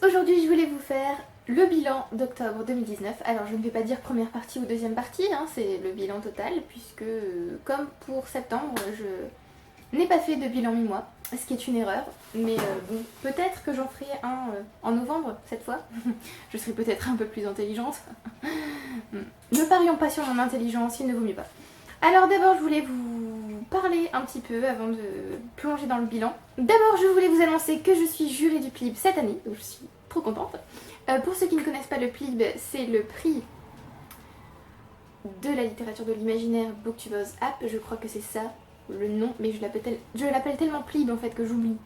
Aujourd'hui, je voulais vous faire le bilan d'octobre 2019. Alors, je ne vais pas dire première partie ou deuxième partie, hein, c'est le bilan total, puisque comme pour septembre, je n'ai pas fait de bilan mi-mois, ce qui est une erreur. Mais bon, peut-être que j'en ferai un en novembre, cette fois. Je serai peut-être un peu plus intelligente. Ne parions pas sur mon intelligence, il ne vaut mieux pas. Alors d'abord, je voulais vous parler un petit peu avant de plonger dans le bilan. D'abord, je voulais vous annoncer que je suis jurée du PLIB cette année, donc je suis trop contente. Pour ceux qui ne connaissent pas le PLIB, c'est le prix de la littérature de l'imaginaire Booktubers App, je crois que c'est ça le nom, mais je l'appelle tellement PLIB en fait que j'oublie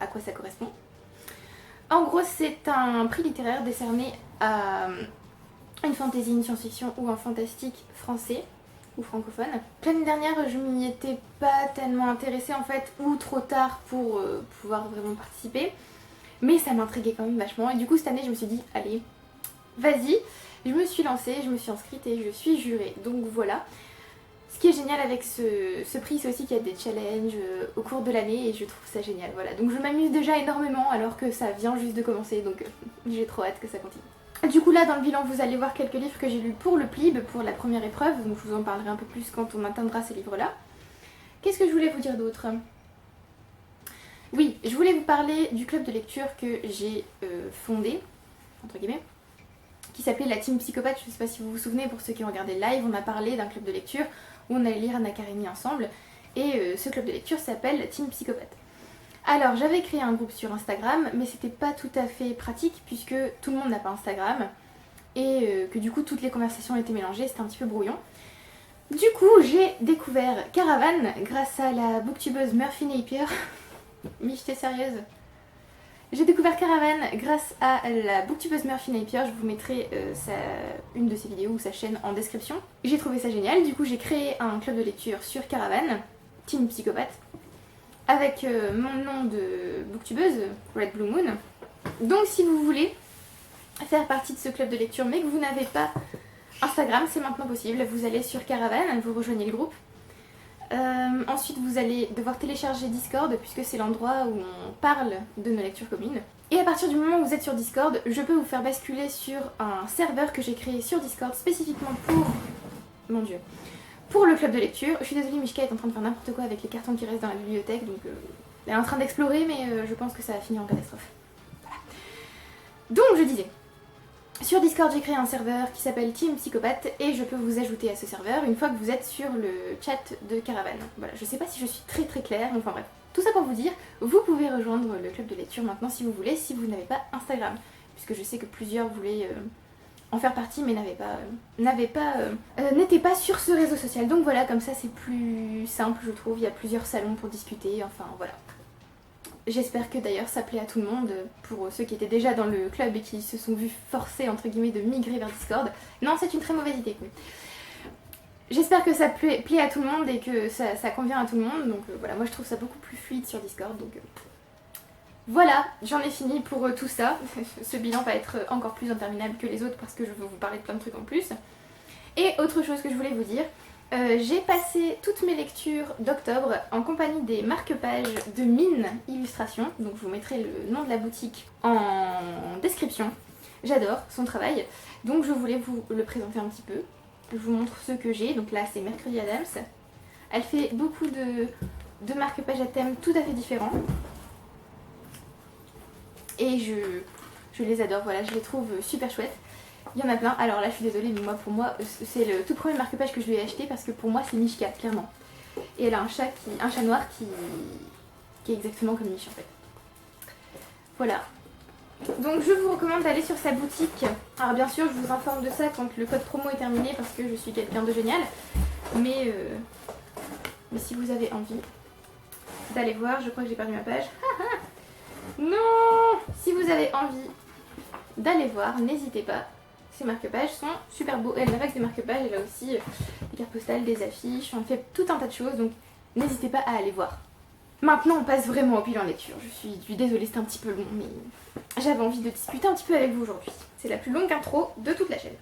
à quoi ça correspond. En gros, c'est un prix littéraire décerné à une fantasy, une science-fiction ou un fantastique français ou francophone. L'année dernière, je m'y étais pas tellement intéressée en fait, ou trop tard pour pouvoir vraiment participer. Mais ça m'intriguait quand même vachement. Et du coup, cette année, je me suis dit, allez, vas-y. Je me suis lancée, je me suis inscrite et je suis jurée. Donc voilà. Ce qui est génial avec ce prix, c'est aussi qu'il y a des challenges au cours de l'année et je trouve ça génial. Voilà. Donc je m'amuse déjà énormément alors que ça vient juste de commencer. Donc j'ai trop hâte que ça continue. Du coup là dans le bilan vous allez voir quelques livres que j'ai lus pour le PLIB, pour la première épreuve, donc je vous en parlerai un peu plus quand on atteindra ces livres là. Qu'est-ce que je voulais vous dire d'autre? Oui, je voulais vous parler du club de lecture que j'ai fondé, entre guillemets, qui s'appelait la Team Psychopathe. Je ne sais pas si vous vous souvenez, pour ceux qui ont regardé le live, on a parlé d'un club de lecture où on allait lire Anna Karenine ensemble, et ce club de lecture s'appelle Team Psychopathe. Alors j'avais créé un groupe sur Instagram, mais c'était pas tout à fait pratique puisque tout le monde n'a pas Instagram et que du coup toutes les conversations étaient mélangées, c'était un petit peu brouillon. Du coup j'ai découvert Caravan grâce à la booktubeuse Murphy Napier. Mich, t'es sérieuse? J'ai découvert Caravan grâce à la booktubeuse Murphy Napier, je vous mettrai une de ses vidéos ou sa chaîne en description. J'ai trouvé ça génial, du coup j'ai créé un club de lecture sur Caravan, Team Psychopathe, avec mon nom de booktubeuse, Red Blue Moon. Donc si vous voulez faire partie de ce club de lecture mais que vous n'avez pas Instagram, c'est maintenant possible. Vous allez sur Caravan, vous rejoignez le groupe. Ensuite vous allez devoir télécharger Discord puisque c'est l'endroit où on parle de nos lectures communes. Et à partir du moment où vous êtes sur Discord, je peux vous faire basculer sur un serveur que j'ai créé sur Discord spécifiquement pour... Mon dieu. Pour le club de lecture. Je suis désolée, Mishka est en train de faire n'importe quoi avec les cartons qui restent dans la bibliothèque, donc elle est en train d'explorer, mais je pense que ça va finir en catastrophe. Voilà. Donc je disais, sur Discord j'ai créé un serveur qui s'appelle Team Psychopathe et je peux vous ajouter à ce serveur une fois que vous êtes sur le chat de Caravan. Voilà, je sais pas si je suis très claire, enfin bref. Tout ça pour vous dire, vous pouvez rejoindre le club de lecture maintenant si vous voulez, si vous n'avez pas Instagram. Puisque je sais que plusieurs voulaient... en faire partie mais n'étaient pas sur ce réseau social. Donc voilà, comme ça c'est plus simple je trouve, il y a plusieurs salons pour discuter, enfin voilà. J'espère que d'ailleurs ça plaît à tout le monde, pour ceux qui étaient déjà dans le club et qui se sont vus forcés entre guillemets de migrer vers Discord. Non, c'est une très mauvaise idée. J'espère que ça plaît à tout le monde et que ça convient à tout le monde, donc voilà, moi je trouve ça beaucoup plus fluide sur Discord, donc... Voilà, j'en ai fini pour tout ça. Ce bilan va être encore plus interminable que les autres parce que je veux vous parler de plein de trucs en plus. Et autre chose que je voulais vous dire, j'ai passé toutes mes lectures d'octobre en compagnie des marque-pages de Mine Illustration. Donc je vous mettrai le nom de la boutique en description. J'adore son travail. Donc je voulais vous le présenter un petit peu. Je vous montre ce que j'ai. Donc là c'est Mercredi Adams. Elle fait beaucoup de marque-pages à thème tout à fait différents. Et je les adore, voilà, je les trouve super chouettes. Il y en a plein, alors là je suis désolée mais pour moi c'est le tout premier marque-page que je lui ai acheté parce que pour moi c'est Mishka, clairement. Et elle a un chat noir qui est exactement comme Mich en fait. Voilà. Donc je vous recommande d'aller sur sa boutique. Alors bien sûr je vous informe de ça quand le code promo est terminé parce que je suis quelqu'un de génial. Mais si vous avez envie d'aller voir, je crois que j'ai perdu ma page. Non! Si vous avez envie d'aller voir, n'hésitez pas. Ces marque-pages sont super beaux. Elle n'a pas que des marque-pages, elle a aussi des cartes postales, des affiches, on fait tout un tas de choses, donc n'hésitez pas à aller voir. Maintenant on passe vraiment au bilan lecture. Je suis désolée, c'était un petit peu long, mais j'avais envie de discuter un petit peu avec vous aujourd'hui. C'est la plus longue intro de toute la chaîne.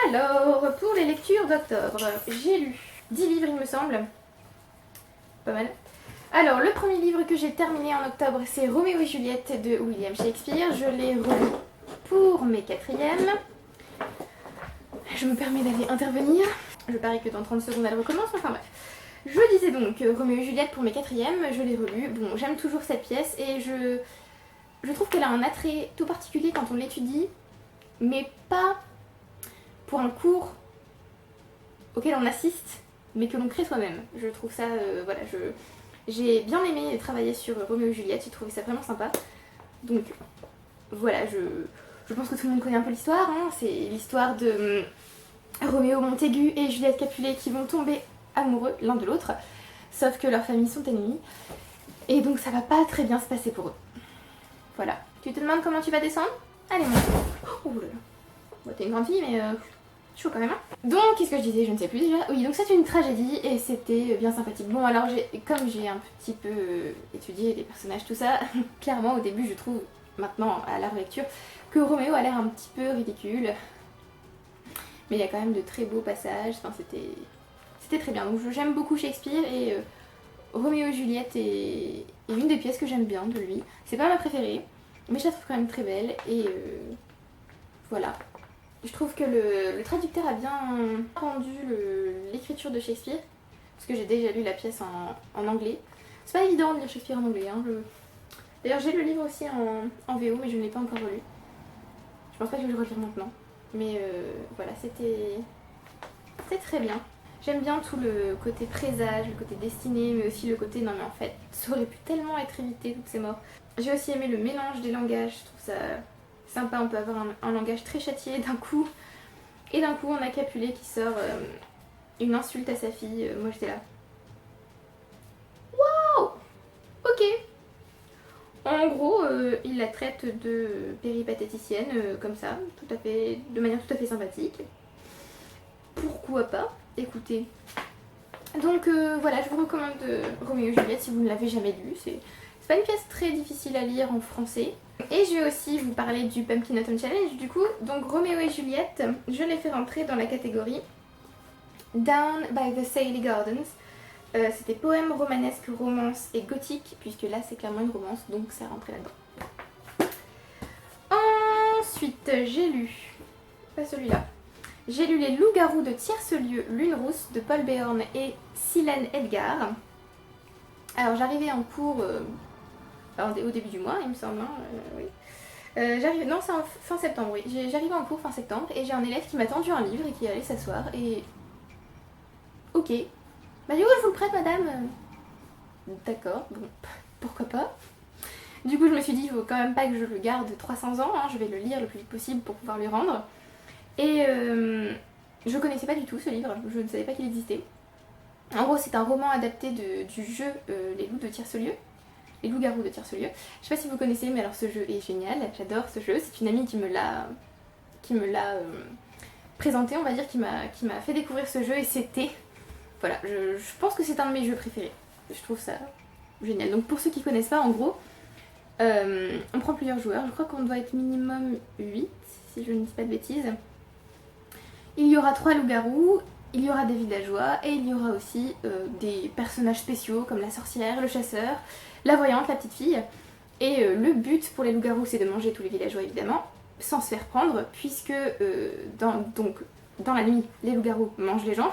Alors, pour les lectures d'octobre, j'ai lu 10 livres il me semble. Pas mal. Alors, le premier livre que j'ai terminé en octobre, c'est Roméo et Juliette de William Shakespeare. Je l'ai relu pour mes quatrièmes. Je me permets d'aller intervenir. Je parie que dans 30 secondes elle recommence, enfin bref. Je disais donc Roméo et Juliette pour mes quatrièmes, je l'ai relu. Bon, j'aime toujours cette pièce et je trouve qu'elle a un attrait tout particulier quand on l'étudie, mais pas pour un cours auquel on assiste, mais que l'on crée soi-même. Je trouve ça, voilà, j'ai bien aimé travailler sur Roméo et Juliette, j'ai trouvé ça vraiment sympa. Donc voilà, je pense que tout le monde connaît un peu l'histoire, hein. C'est l'histoire de Roméo Montaigu et Juliette Capulet qui vont tomber amoureux l'un de l'autre, sauf que leurs familles sont ennemies, et donc ça va pas très bien se passer pour eux. Voilà. Tu te demandes comment tu vas descendre? Allez, monte. Oh là là. Bon, t'es une grande fille, mais chaud quand même. Hein. Donc, qu'est-ce que je disais? Je ne sais plus déjà. Oui, donc c'est une tragédie et c'était bien sympathique. Bon, alors, comme j'ai un petit peu étudié les personnages, tout ça, clairement, au début, je trouve, maintenant, à la relecture, que Roméo a l'air un petit peu ridicule. Mais il y a quand même de très beaux passages. Enfin, c'était très bien. Donc, j'aime beaucoup Shakespeare et Roméo et Juliette est une des pièces que j'aime bien de lui. C'est pas ma préférée, mais je la trouve quand même très belle et voilà. Je trouve que le traducteur a bien rendu l'écriture de Shakespeare, parce que j'ai déjà lu la pièce en anglais. C'est pas évident de lire Shakespeare en anglais. Hein. D'ailleurs j'ai le livre aussi en VO, mais je ne l'ai pas encore relu. Je pense pas que je vais le relire maintenant. Mais voilà, c'était très bien. J'aime bien tout le côté présage, le côté destiné, mais aussi le côté non mais en fait, ça aurait pu tellement être évité toutes ces morts. J'ai aussi aimé le mélange des langages, je trouve ça sympa, on peut avoir un langage très châtié d'un coup, et d'un coup on a Capulet qui sort une insulte à sa fille, moi j'étais là. Waouh! Ok! En gros, il la traite de péripatéticienne, comme ça, tout à fait, de manière tout à fait sympathique. Pourquoi pas? Écoutez. Donc voilà, je vous recommande Roméo et Juliette si vous ne l'avez jamais lu. C'est pas une pièce très difficile à lire en français. Et je vais aussi vous parler du Pumpkin Autumn Challenge du coup. Donc Roméo et Juliette, je l'ai fait rentrer dans la catégorie Down by the Saley Gardens. C'était poème, romanesque, romance et gothique, puisque là c'est clairement une romance, donc ça rentrait là-dedans. Ensuite, j'ai lu, pas celui-là, j'ai lu Les Loups-garous de Tiercelieu, Lune Rousse de Paul Béorn et Silène Edgar. Alors j'arrivais en cours au début du mois, il me semble, hein, oui. Non, c'est en fin septembre, oui. J'arrivais en cours fin septembre et j'ai un élève qui m'a tendu un livre et qui allait s'asseoir et... Ok. Bah du coup je vous le prête madame. D'accord, bon, pourquoi pas. Du coup je me suis dit il faut quand même pas que je le garde 300 ans, hein, je vais le lire le plus vite possible pour pouvoir lui rendre. Et je connaissais pas du tout ce livre, je ne savais pas qu'il existait. En gros c'est un roman adapté du jeu Les Loups de Tiercelieu. Les Loups-garous de Tiercelieu. Je sais pas si vous connaissez, mais alors ce jeu est génial, j'adore ce jeu. C'est une amie qui me l'a présenté, on va dire, qui m'a fait découvrir ce jeu et c'était... Voilà, je pense que c'est un de mes jeux préférés. Je trouve ça génial. Donc pour ceux qui connaissent pas, en gros, on prend plusieurs joueurs. Je crois qu'on doit être minimum 8, si je ne dis pas de bêtises. Il y aura 3 loups-garous, il y aura des villageois et il y aura aussi des personnages spéciaux comme la sorcière, le chasseur, la voyante, la petite fille. Et le but pour les loups-garous c'est de manger tous les villageois évidemment, sans se faire prendre, puisque dans la nuit les loups-garous mangent les gens,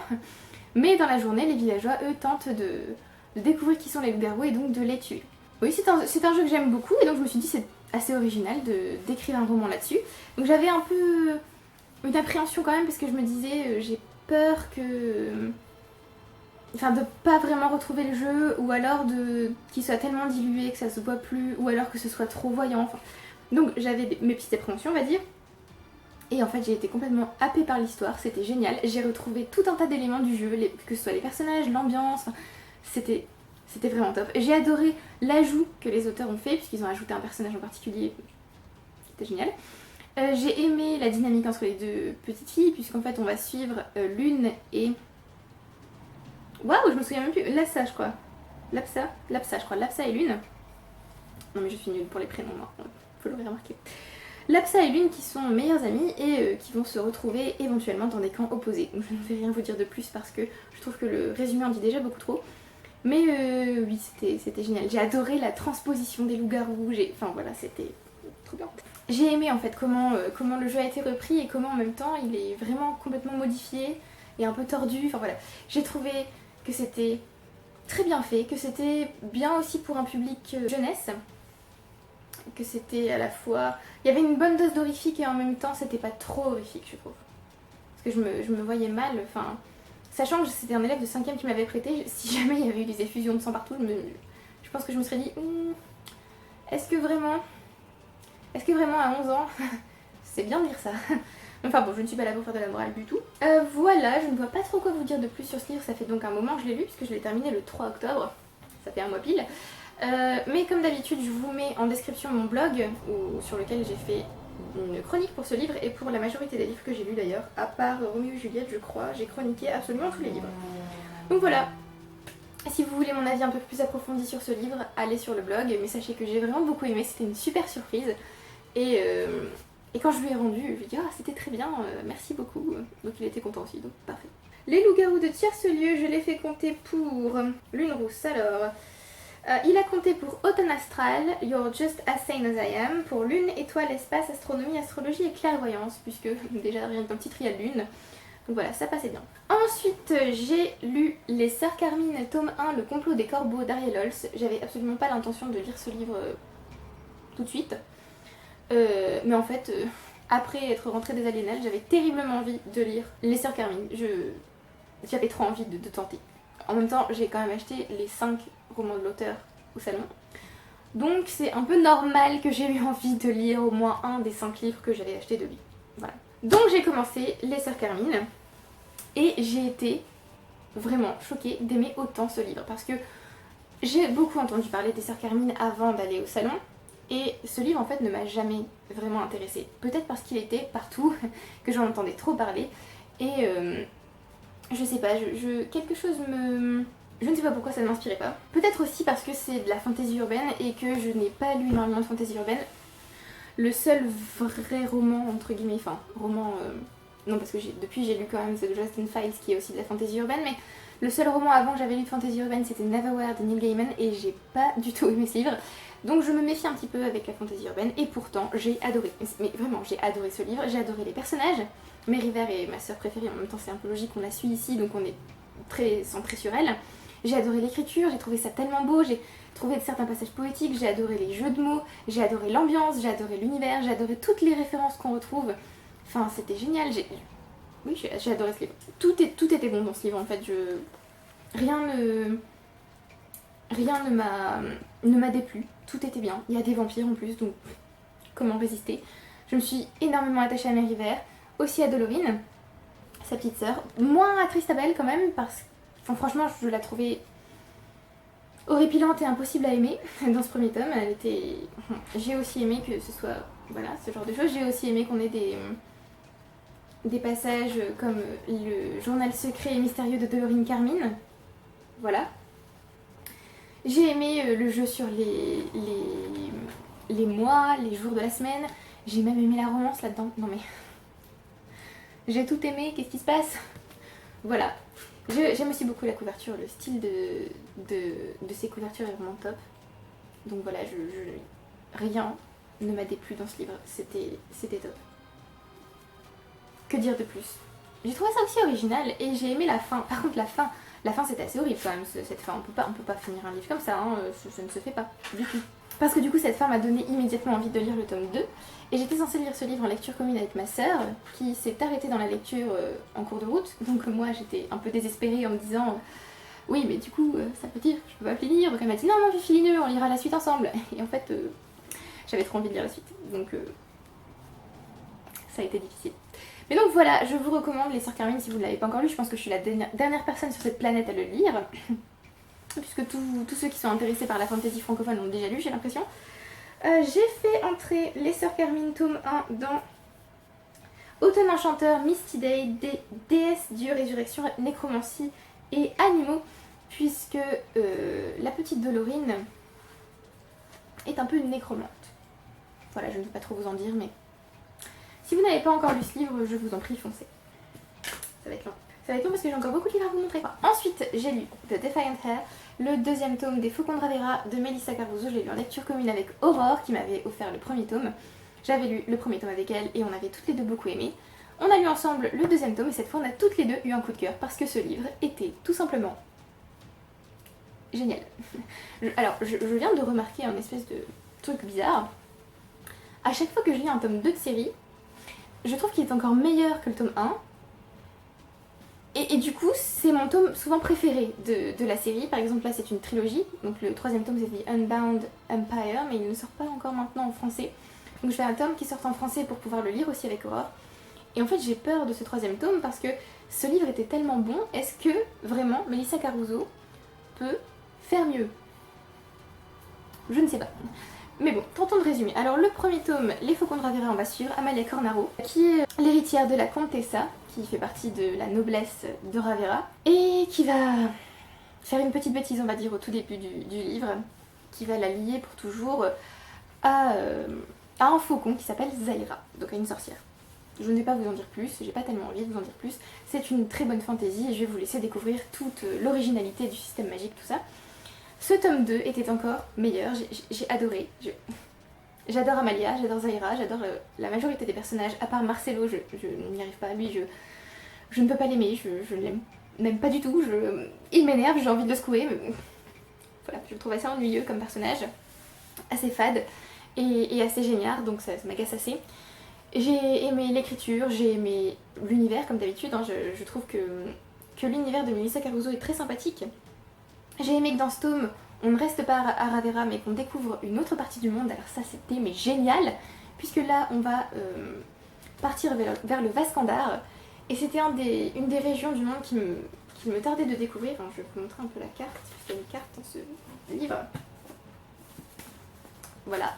mais dans la journée les villageois eux tentent de découvrir qui sont les loups-garous et donc de les tuer. Oui, c'est un jeu que j'aime beaucoup et donc je me suis dit c'est assez original d'écrire un roman là-dessus. Donc j'avais un peu une appréhension quand même parce que je me disais j'ai peur que... Enfin de pas vraiment retrouver le jeu ou alors qu'il soit tellement dilué que ça se voit plus ou alors que ce soit trop voyant. Enfin, donc j'avais mes petites appréhensions on va dire. Et en fait j'ai été complètement happée par l'histoire, c'était génial. J'ai retrouvé tout un tas d'éléments du jeu, que ce soit les personnages, l'ambiance, enfin, c'était vraiment top. J'ai adoré l'ajout que les auteurs ont fait puisqu'ils ont ajouté un personnage en particulier, c'était génial. J'ai aimé la dynamique entre les deux petites filles puisqu'en fait on va suivre Lune et... Waouh, je me souviens même plus, Lapsa je crois. Lapsa je crois, Lapsa et Lune. Non mais je suis nulle pour les prénoms, moi. Faut le remarquer. Lapsa et Lune qui sont meilleures amies et qui vont se retrouver éventuellement dans des camps opposés. Donc je ne vais rien vous dire de plus parce que je trouve que le résumé en dit déjà beaucoup trop. Mais oui, c'était génial. J'ai adoré la transposition des loups-garous. Enfin voilà, c'était trop bien. J'ai aimé en fait comment le jeu a été repris et comment en même temps il est vraiment complètement modifié et un peu tordu. Enfin voilà, j'ai trouvé que c'était très bien fait, que c'était bien aussi pour un public jeunesse, que c'était à la fois... Il y avait une bonne dose d'horrifique et en même temps c'était pas trop horrifique je trouve. Parce que je me voyais mal, enfin... Sachant que c'était un élève de 5ème qui m'avait prêté, si jamais il y avait eu des effusions de sang partout, je pense que je me serais dit est-ce que vraiment à 11 ans, c'est bien de dire ça. Enfin bon, je ne suis pas là pour faire de la morale du tout. Voilà, je ne vois pas trop quoi vous dire de plus sur ce livre, ça fait donc un moment que je l'ai lu, puisque je l'ai terminé le 3 octobre, ça fait un mois pile. Mais comme d'habitude, je vous mets en description mon blog, sur lequel j'ai fait une chronique pour ce livre, et pour la majorité des livres que j'ai lus d'ailleurs, à part Roméo et Juliette je crois, j'ai chroniqué absolument tous les livres. Donc voilà. Si vous voulez mon avis un peu plus approfondi sur ce livre, allez sur le blog, mais sachez que j'ai vraiment beaucoup aimé, c'était une super surprise. Et quand je lui ai rendu, je lui ai dit ah c'était très bien, merci beaucoup. Donc il était content aussi, donc parfait. Les loups-garous de Tierce-Lieu, je l'ai fait compter pour Lune Rousse. Alors, il a compté pour Automne Astral, You're Just As Sane As I Am, pour Lune, Étoile, Espace, Astronomie, Astrologie et Clairvoyance, puisque déjà rien qu'un petit trial Lune. Donc voilà, ça passait bien. Ensuite, j'ai lu Les Sœurs Carmine, tome 1, Le complot des corbeaux d'Ariel Holz. J'avais absolument pas l'intention de lire ce livre tout de suite. Mais en fait, après être rentrée des Aliénales, j'avais terriblement envie de lire Les Sœurs Carmine. J'avais trop envie de tenter. En même temps, j'ai quand même acheté les 5 romans de l'auteur au salon. Donc c'est un peu normal que j'ai eu envie de lire au moins un des 5 livres que j'avais acheté de lui. Voilà. Donc j'ai commencé Les Sœurs Carmine et j'ai été vraiment choquée d'aimer autant ce livre parce que j'ai beaucoup entendu parler des Sœurs Carmine avant d'aller au salon et ce livre en fait ne m'a jamais vraiment intéressée. Peut-être parce qu'il était partout, que j'en entendais trop parler et je sais pas, quelque chose me... Je ne sais pas pourquoi ça ne m'inspirait pas. Peut-être aussi parce que c'est de la fantasy urbaine et que je n'ai pas lu énormément de fantasy urbaine. Le seul vrai roman, entre guillemets, enfin, roman... non, parce que depuis j'ai lu quand même The Dresden Files qui est aussi de la fantasy urbaine, mais le seul roman avant que j'avais lu de fantasy urbaine c'était Neverwhere de Neil Gaiman et j'ai pas du tout aimé ce livre. Donc je me méfie un petit peu avec la fantasy urbaine et pourtant j'ai adoré. Mais vraiment, j'ai adoré ce livre, j'ai adoré les personnages. Mériver est ma sœur préférée, en même temps c'est un peu logique, on la suit ici donc on est très centré sur elle. J'ai adoré l'écriture, j'ai trouvé ça tellement beau, j'ai trouvé certains passages poétiques, j'ai adoré les jeux de mots, j'ai adoré l'ambiance, j'ai adoré l'univers, j'ai adoré toutes les références qu'on retrouve. Enfin c'était génial, oui j'ai adoré ce livre. Tout était bon dans ce livre en fait, rien ne m'a déplu, tout était bien. Il y a des vampires en plus donc comment résister. Je me suis énormément attachée à Mériver, aussi à Dolorine, sa petite sœur, moins à Tristabel quand même parce que franchement, je la trouvais horripilante et impossible à aimer dans ce premier tome. J'ai aussi aimé que ce soit voilà, ce genre de choses. J'ai aussi aimé qu'on ait des passages comme le journal secret et mystérieux de Dolorine Carmine. Voilà. J'ai aimé le jeu sur les mois, les jours de la semaine. J'ai même aimé la romance là-dedans. Non mais... J'ai tout aimé, qu'est-ce qui se passe? Voilà. J'aime aussi beaucoup la couverture, le style de ces couvertures est vraiment top. Donc voilà, rien ne m'a déplu dans ce livre, c'était top. Que dire de plus? J'ai trouvé ça aussi original et j'ai aimé la fin. Par contre la fin c'était assez horrible quand même, cette fin. On peut pas finir un livre comme ça, hein, ça ne se fait pas du tout. Parce que du coup cette fin m'a donné immédiatement envie de lire le tome 2. Et j'étais censée lire ce livre en lecture commune avec ma sœur, qui s'est arrêtée dans la lecture en cours de route. Donc moi j'étais un peu désespérée en me disant oui mais du coup ça veut dire que je peux pas finir. Donc elle m'a dit non je finis, on lira la suite ensemble. Et en fait j'avais trop envie de lire la suite. Donc ça a été difficile. Mais donc voilà, je vous recommande Les Sœurs Carmine si vous ne l'avez pas encore lu. Je pense que je suis la dernière personne sur cette planète à le lire. Puisque tous ceux qui sont intéressés par la fantasy francophone l'ont déjà lu, j'ai l'impression. J'ai fait entrer Les Sœurs Carmine tome 1 dans Automne Enchanteur, Misty Day, Déesse, Dieu, Résurrection, Nécromancie et Animaux, puisque la petite Dolorine est un peu une nécromante. Voilà, je ne vais pas trop vous en dire, mais si vous n'avez pas encore lu ce livre, je vous en prie, foncez. Ça va être long. Ça va être long parce que j'ai encore beaucoup de livres à vous montrer. Ensuite, j'ai lu The Defiant Hair, le deuxième tome des Faucons de Ravera de Melissa Caruso. Je l'ai lu en lecture commune avec Aurore qui m'avait offert le premier tome. J'avais lu le premier tome avec elle et on avait toutes les deux beaucoup aimé. On a lu ensemble le deuxième tome et cette fois on a toutes les deux eu un coup de cœur parce que ce livre était tout simplement génial. Alors, je viens de remarquer un espèce de truc bizarre. À chaque fois que je lis un tome 2 de série, je trouve qu'il est encore meilleur que le tome 1. Et du coup, c'est mon tome souvent préféré de la série. Par exemple, là, c'est une trilogie. Donc le troisième tome, c'est The Unbound Empire, mais il ne sort pas encore maintenant en français. Donc je fais un tome qui sort en français pour pouvoir le lire aussi avec Aurore. Et en fait, j'ai peur de ce troisième tome parce que ce livre était tellement bon. Est-ce que, vraiment, Melissa Caruso peut faire mieux? Je ne sais pas. Mais bon, tentons de résumer. Alors le premier tome, Les Faucons de Ravera, on va suivre Amalia Cornaro, qui est l'héritière de la Contessa, qui fait partie de la noblesse de Ravera, et qui va faire une petite bêtise, on va dire, au tout début du livre, qui va la lier pour toujours à un faucon qui s'appelle Zaira, donc à une sorcière. Je ne vais pas vous en dire plus, j'ai pas tellement envie de vous en dire plus. C'est une très bonne fantaisie et je vais vous laisser découvrir toute l'originalité du système magique, tout ça. Ce tome 2 était encore meilleur, j'ai adoré. J'adore Amalia, j'adore Zaira, j'adore la majorité des personnages, à part Marcelo, je n'y arrive pas, lui je ne peux pas l'aimer, je ne l'aime même pas du tout, il m'énerve, j'ai envie de le secouer, mais voilà, je le trouve assez ennuyeux comme personnage, assez fade et assez génial, donc ça m'agace assez. J'ai aimé l'écriture, j'ai aimé l'univers comme d'habitude, hein, je trouve que l'univers de Melissa Caruso est très sympathique. J'ai aimé que dans ce tome, on ne reste pas à Ravera mais qu'on découvre une autre partie du monde, alors ça c'était mais génial, puisque là on va partir vers le Vaskandar, et c'était une des régions du monde qui me tardait de découvrir. Enfin, je vais vous montrer un peu la carte, puisqu'il y a une carte dans ce livre. Voilà.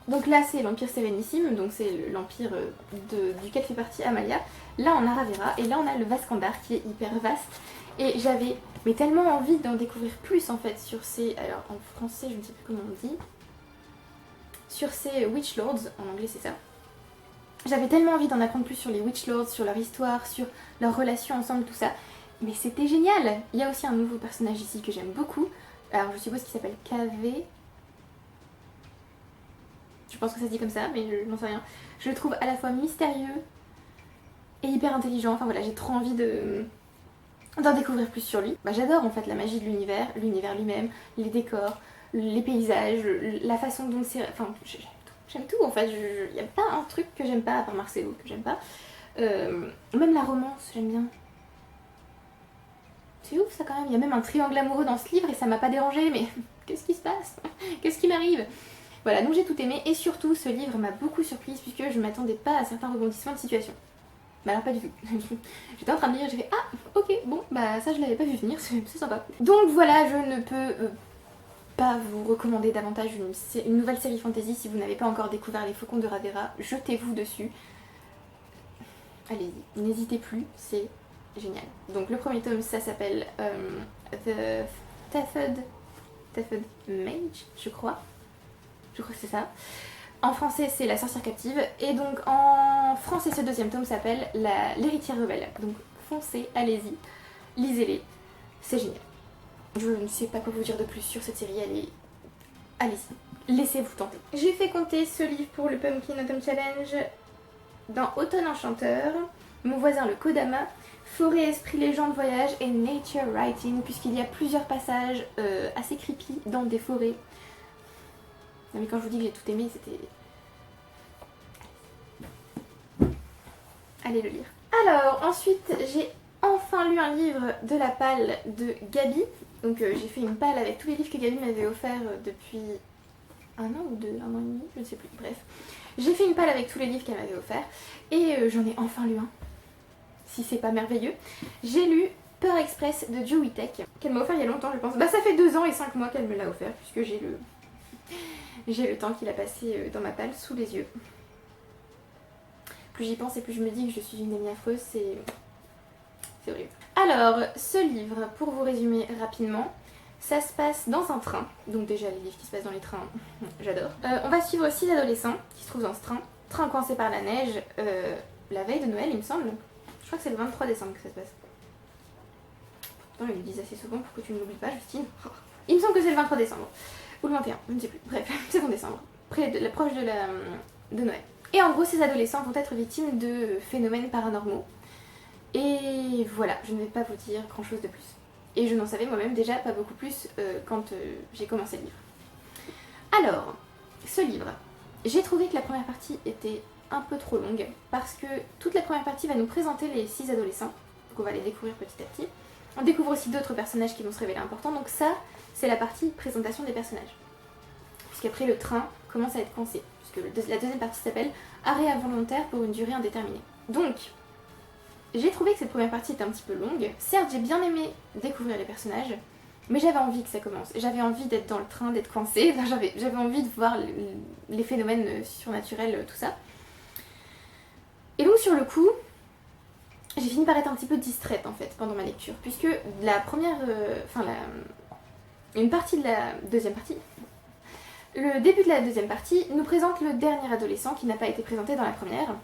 Donc là c'est l'Empire Sérénissime, donc c'est l'empire duquel fait partie Amalia. Là on a Ravera et là on a le Vaskandar qui est hyper vaste. Et j'avais tellement envie d'en découvrir plus en fait sur ces... Alors en français je ne sais plus comment on dit. Sur ces Witch Lords, en anglais c'est ça. J'avais tellement envie d'en apprendre plus sur les Witch Lords, sur leur histoire, sur leurs relations ensemble, tout ça. Mais c'était génial. Il y a aussi un nouveau personnage ici que j'aime beaucoup. Alors je suppose qu'il s'appelle KV. Je pense que ça se dit comme ça, mais je n'en sais rien. Je le trouve à la fois mystérieux et hyper intelligent. Enfin voilà, j'ai trop envie d'en découvrir plus sur lui. Bah, j'adore en fait la magie de l'univers lui-même, les décors, les paysages, la façon dont c'est... Enfin, j'aime tout en fait. Il n'y a pas un truc que j'aime pas, à part Marcelo, que j'aime pas. Même la romance, j'aime bien. C'est ouf ça quand même. Il y a même un triangle amoureux dans ce livre et ça m'a pas dérangé, mais qu'est-ce qui se passe? Qu'est-ce qui m'arrive? Voilà, donc j'ai tout aimé et surtout ce livre m'a beaucoup surprise puisque je m'attendais pas à certains rebondissements de situation. Bah alors pas du tout. J'étais en train de lire, j'ai fait ah ok bon bah ça je l'avais pas vu venir, c'est sympa. Donc voilà, je ne peux pas vous recommander davantage une nouvelle série fantasy si vous n'avez pas encore découvert Les Faucons de Ravera, jetez-vous dessus. Allez-y, n'hésitez plus, c'est génial. Donc le premier tome ça s'appelle The Tethod Mage, je crois que c'est ça. En français c'est La Sorcière Captive et donc en français ce deuxième tome s'appelle L'Héritière Rebelle. Donc foncez, allez-y, lisez-les, c'est génial. Je ne sais pas quoi vous dire de plus sur cette série, allez-y, laissez-vous tenter. J'ai fait compter ce livre pour le Pumpkin Autumn Challenge dans Automne Enchanteur, Mon voisin le Kodama, Forêt, Esprit, Légende, Voyage et Nature Writing, puisqu'il y a plusieurs passages assez creepy dans des forêts. Non mais quand je vous dis que j'ai tout aimé, c'était... Allez le lire. Alors, ensuite, j'ai enfin lu un livre de la palle de Gabi. Donc j'ai fait une palle avec tous les livres que Gabi m'avait offert depuis un an ou deux, un an et demi, je ne sais plus, bref. J'ai fait une palle avec tous les livres qu'elle m'avait offert et j'en ai enfin lu un. Si c'est pas merveilleux. J'ai lu Peur Express de Joe Witek, qu'elle m'a offert il y a longtemps je pense. Bah ça fait 2 ans et 5 mois qu'elle me l'a offert puisque j'ai le temps qu'il a passé dans ma palle sous les yeux. Plus j'y pense et plus je me dis que je suis une amie affreuse, c'est horrible. Alors, ce livre, pour vous résumer rapidement, ça se passe dans un train. Donc déjà, les livres qui se passent dans les trains, j'adore. On va suivre 6 adolescents qui se trouvent dans ce train coincé par la neige, la veille de Noël il me semble. Je crois que c'est le 23 décembre que ça se passe. pourtant ils le disent assez souvent pour que tu ne l'oublies pas, Justine. Il me semble que c'est le 23 décembre, ou le 21, je ne sais plus, bref, c'est en décembre, proche de Noël. Et en gros, ces adolescents vont être victimes de phénomènes paranormaux. Et voilà, je ne vais pas vous dire grand chose de plus. Et je n'en savais moi-même déjà pas beaucoup plus quand j'ai commencé le livre. Alors, ce livre, j'ai trouvé que la première partie était un peu trop longue parce que toute la première partie va nous présenter les 6 adolescents, donc on va les découvrir petit à petit. On découvre aussi d'autres personnages qui vont se révéler importants, donc ça, c'est la partie présentation des personnages. Puisqu'après le train commence à être coincé, puisque la deuxième partie s'appelle Arrêt involontaire pour une durée indéterminée. Donc, j'ai trouvé que cette première partie était un petit peu longue. Certes, j'ai bien aimé découvrir les personnages, mais j'avais envie que ça commence. J'avais envie d'être dans le train, d'être coincée, enfin, j'avais envie de voir les phénomènes surnaturels, tout ça. Et donc sur le coup, j'ai fini par être un petit peu distraite en fait pendant ma lecture, puisque la première, une partie de la deuxième partie, le début de la deuxième partie nous présente le dernier adolescent qui n'a pas été présenté dans la première.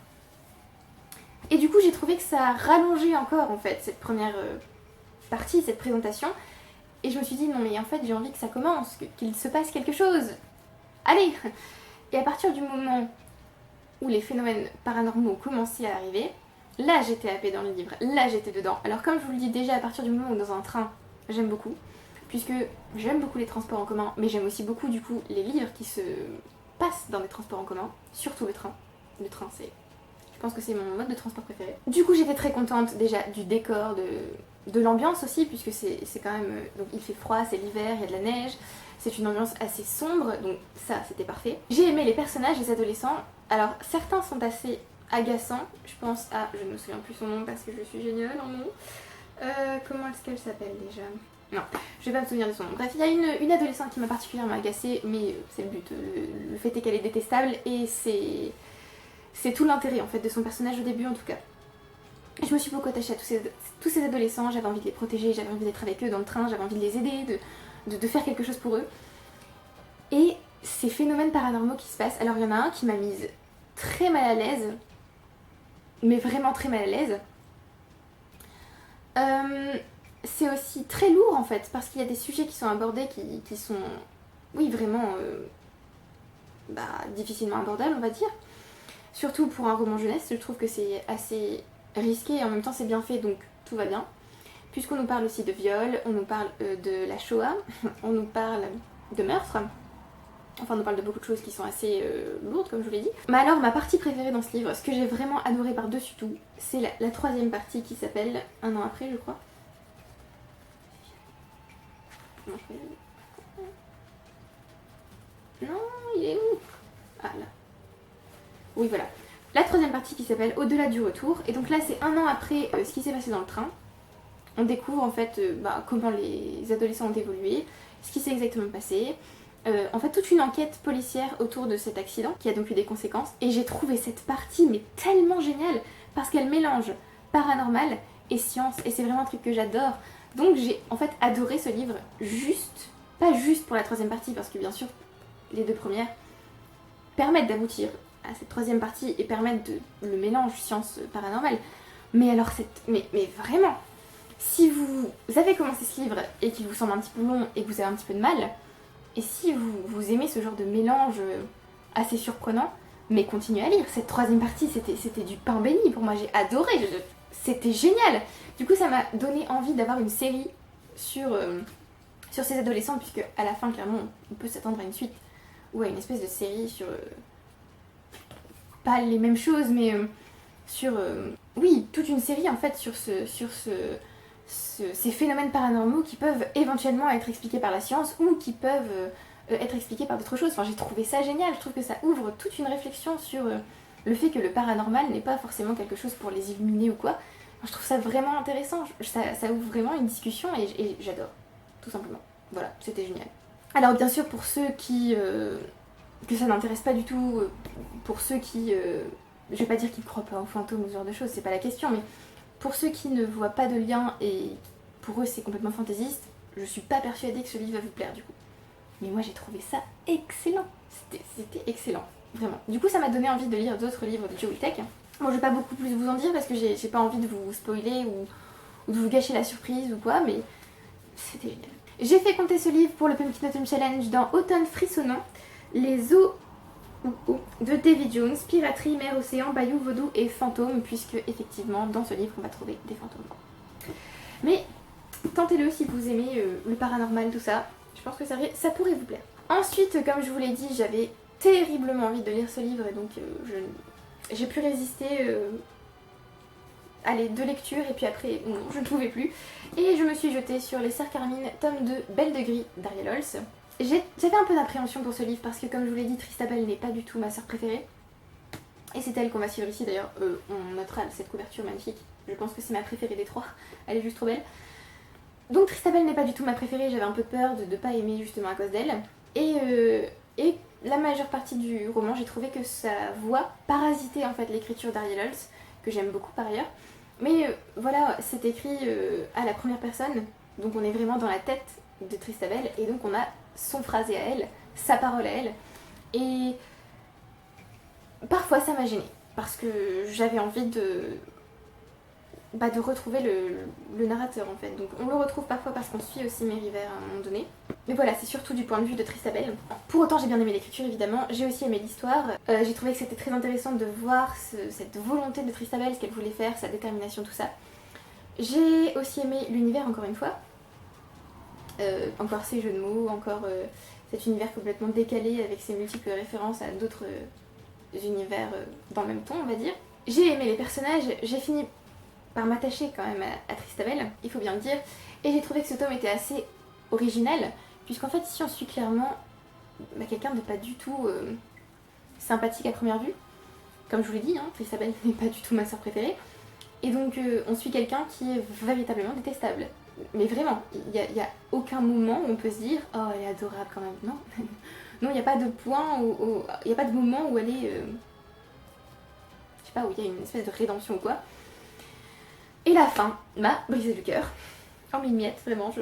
Et du coup j'ai trouvé que ça rallongeait encore en fait cette première partie, cette présentation. Et je me suis dit non mais en fait j'ai envie que ça commence, qu'il se passe quelque chose. Allez. Et à partir du moment où les phénomènes paranormaux commençaient à arriver, là j'étais happée dans le livre, là j'étais dedans. Alors comme je vous le dis déjà, à partir du moment où dans un train, j'aime beaucoup, puisque j'aime beaucoup les transports en commun, mais j'aime aussi beaucoup du coup les livres qui se passent dans les transports en commun, surtout le train. Le train c'est... Je pense que c'est mon mode de transport préféré. Du coup j'étais très contente déjà du décor, de l'ambiance aussi, puisque c'est quand même... Donc il fait froid, c'est l'hiver, il y a de la neige, c'est une ambiance assez sombre, donc ça c'était parfait. J'ai aimé les personnages, les adolescents. Alors certains sont assez agaçants, je pense à... Je ne me souviens plus son nom parce que je suis géniale en nom. Comment est-ce qu'elle s'appelle déjà? Non, je vais pas me souvenir de son nom. Bref, il y a une adolescente qui m'a particulièrement agacée, mais c'est le but. Le fait est qu'elle est détestable et c'est tout l'intérêt en fait de son personnage au début en tout cas. Je me suis beaucoup attachée à tous ces adolescents, j'avais envie de les protéger, j'avais envie d'être avec eux dans le train, j'avais envie de les aider, de faire quelque chose pour eux. Et ces phénomènes paranormaux qui se passent, alors il y en a un qui m'a mise très mal à l'aise, mais vraiment très mal à l'aise. C'est aussi très lourd en fait, parce qu'il y a des sujets qui sont abordés qui sont, oui vraiment, difficilement abordables on va dire. Surtout pour un roman jeunesse, je trouve que c'est assez risqué et en même temps c'est bien fait, donc tout va bien. Puisqu'on nous parle aussi de viol, on nous parle de la Shoah, on nous parle de meurtre. Enfin, on nous parle de beaucoup de choses qui sont assez lourdes, comme je vous l'ai dit. Mais alors, ma partie préférée dans ce livre, ce que j'ai vraiment adoré par-dessus tout, c'est la troisième partie qui s'appelle Un an après, je crois. Non, il est où? Ah, là. Oui, voilà. La troisième partie qui s'appelle Au-delà du retour. Et donc là, c'est un an après ce qui s'est passé dans le train. On découvre en fait comment les adolescents ont évolué, ce qui s'est exactement passé. En fait toute une enquête policière autour de cet accident qui a donc eu des conséquences. Et j'ai trouvé cette partie mais tellement géniale parce qu'elle mélange paranormal et science et c'est vraiment un truc que j'adore. Donc j'ai en fait adoré ce livre pas juste pour la troisième partie parce que bien sûr les deux premières permettent d'aboutir à cette troisième partie et permettent le mélange science paranormal. Mais alors mais vraiment, si vous avez commencé ce livre et qu'il vous semble un petit peu long et que vous avez un petit peu de mal, et si vous aimez ce genre de mélange assez surprenant, mais continuez à lire. Cette troisième partie, c'était du pain béni pour moi, j'ai adoré, c'était génial. Du coup, ça m'a donné envie d'avoir une série sur ces adolescents, puisque à la fin, clairement, on peut s'attendre à une suite ou à une espèce de série sur... pas les mêmes choses, mais sur... oui, toute une série en fait sur ces phénomènes paranormaux qui peuvent éventuellement être expliqués par la science ou qui peuvent être expliqués par d'autres choses. Enfin, j'ai trouvé ça génial, je trouve que ça ouvre toute une réflexion sur le fait que le paranormal n'est pas forcément quelque chose pour les illuminer ou quoi. Enfin, je trouve ça vraiment intéressant, ça ouvre vraiment une discussion et j'adore, tout simplement. Voilà, c'était génial. Alors bien sûr pour ceux que ça n'intéresse pas du tout, pour ceux qui... je vais pas dire qu'ils ne croient pas aux fantômes ou ce genre de choses, c'est pas la question, mais pour ceux qui ne voient pas de lien et pour eux c'est complètement fantaisiste, je suis pas persuadée que ce livre va vous plaire du coup. Mais moi j'ai trouvé ça excellent, c'était excellent, vraiment. Du coup ça m'a donné envie de lire d'autres livres de Joe Tech. Bon, je vais pas beaucoup plus vous en dire parce que j'ai pas envie de vous spoiler ou de vous gâcher la surprise ou quoi, mais c'était génial. J'ai fait compter ce livre pour le Pumpkin Autumn Challenge dans Automne frissonnant, les eaux de Davy Jones, piraterie, mer, océan, bayou, vaudou et fantômes, puisque effectivement dans ce livre on va trouver des fantômes. Mais tentez-le si vous aimez le paranormal, tout ça, je pense que ça pourrait vous plaire. Ensuite, comme je vous l'ai dit, j'avais terriblement envie de lire ce livre et donc j'ai pu résister allez, 2 lectures et puis après non, je ne pouvais plus. Et je me suis jetée sur Les Sœurs Carmine, tome 2, Belle de Gris d'Ariel Holz. J'avais un peu d'appréhension pour ce livre parce que comme je vous l'ai dit, Tristabel n'est pas du tout ma sœur préférée. Et c'est elle qu'on va suivre ici d'ailleurs, on notera cette couverture magnifique. Je pense que c'est ma préférée des 3, elle est juste trop belle. Donc Tristabel n'est pas du tout ma préférée, j'avais un peu peur de ne pas aimer justement à cause d'elle. Et la majeure partie du roman, j'ai trouvé que sa voix parasitait en fait l'écriture d'Ariel Holz, que j'aime beaucoup par ailleurs. Mais voilà, c'est écrit à la première personne, donc on est vraiment dans la tête de Tristabel, et donc on a son phrasé à elle, sa parole à elle. Et parfois ça m'a gênée, parce que j'avais envie de retrouver le narrateur en fait. Donc on le retrouve parfois parce qu'on suit aussi Mériver à un moment donné. Mais voilà, c'est surtout du point de vue de Tristabel. Pour autant j'ai bien aimé l'écriture évidemment, j'ai aussi aimé l'histoire. J'ai trouvé que c'était très intéressant de voir cette volonté de Tristabel, ce qu'elle voulait faire, sa détermination, tout ça. J'ai aussi aimé l'univers encore une fois. Encore ces jeux de mots, encore cet univers complètement décalé avec ses multiples références à d'autres univers dans le même ton on va dire. J'ai aimé les personnages, j'ai fini par m'attacher quand même à Tristabel, il faut bien le dire, et j'ai trouvé que ce tome était assez original, puisqu'en fait ici on suit clairement quelqu'un de pas du tout sympathique à première vue. Comme je vous l'ai dit, hein, Tristabel n'est pas du tout ma sœur préférée, et donc on suit quelqu'un qui est véritablement détestable. Mais vraiment, il n'y a aucun moment où on peut se dire « Oh, elle est adorable quand même », non. Non, il n'y a pas de point où... Il n'y a pas de moment où elle est... je sais pas, où il y a une espèce de rédemption ou quoi. Et la fin m'a brisé le cœur. En mille miettes, vraiment,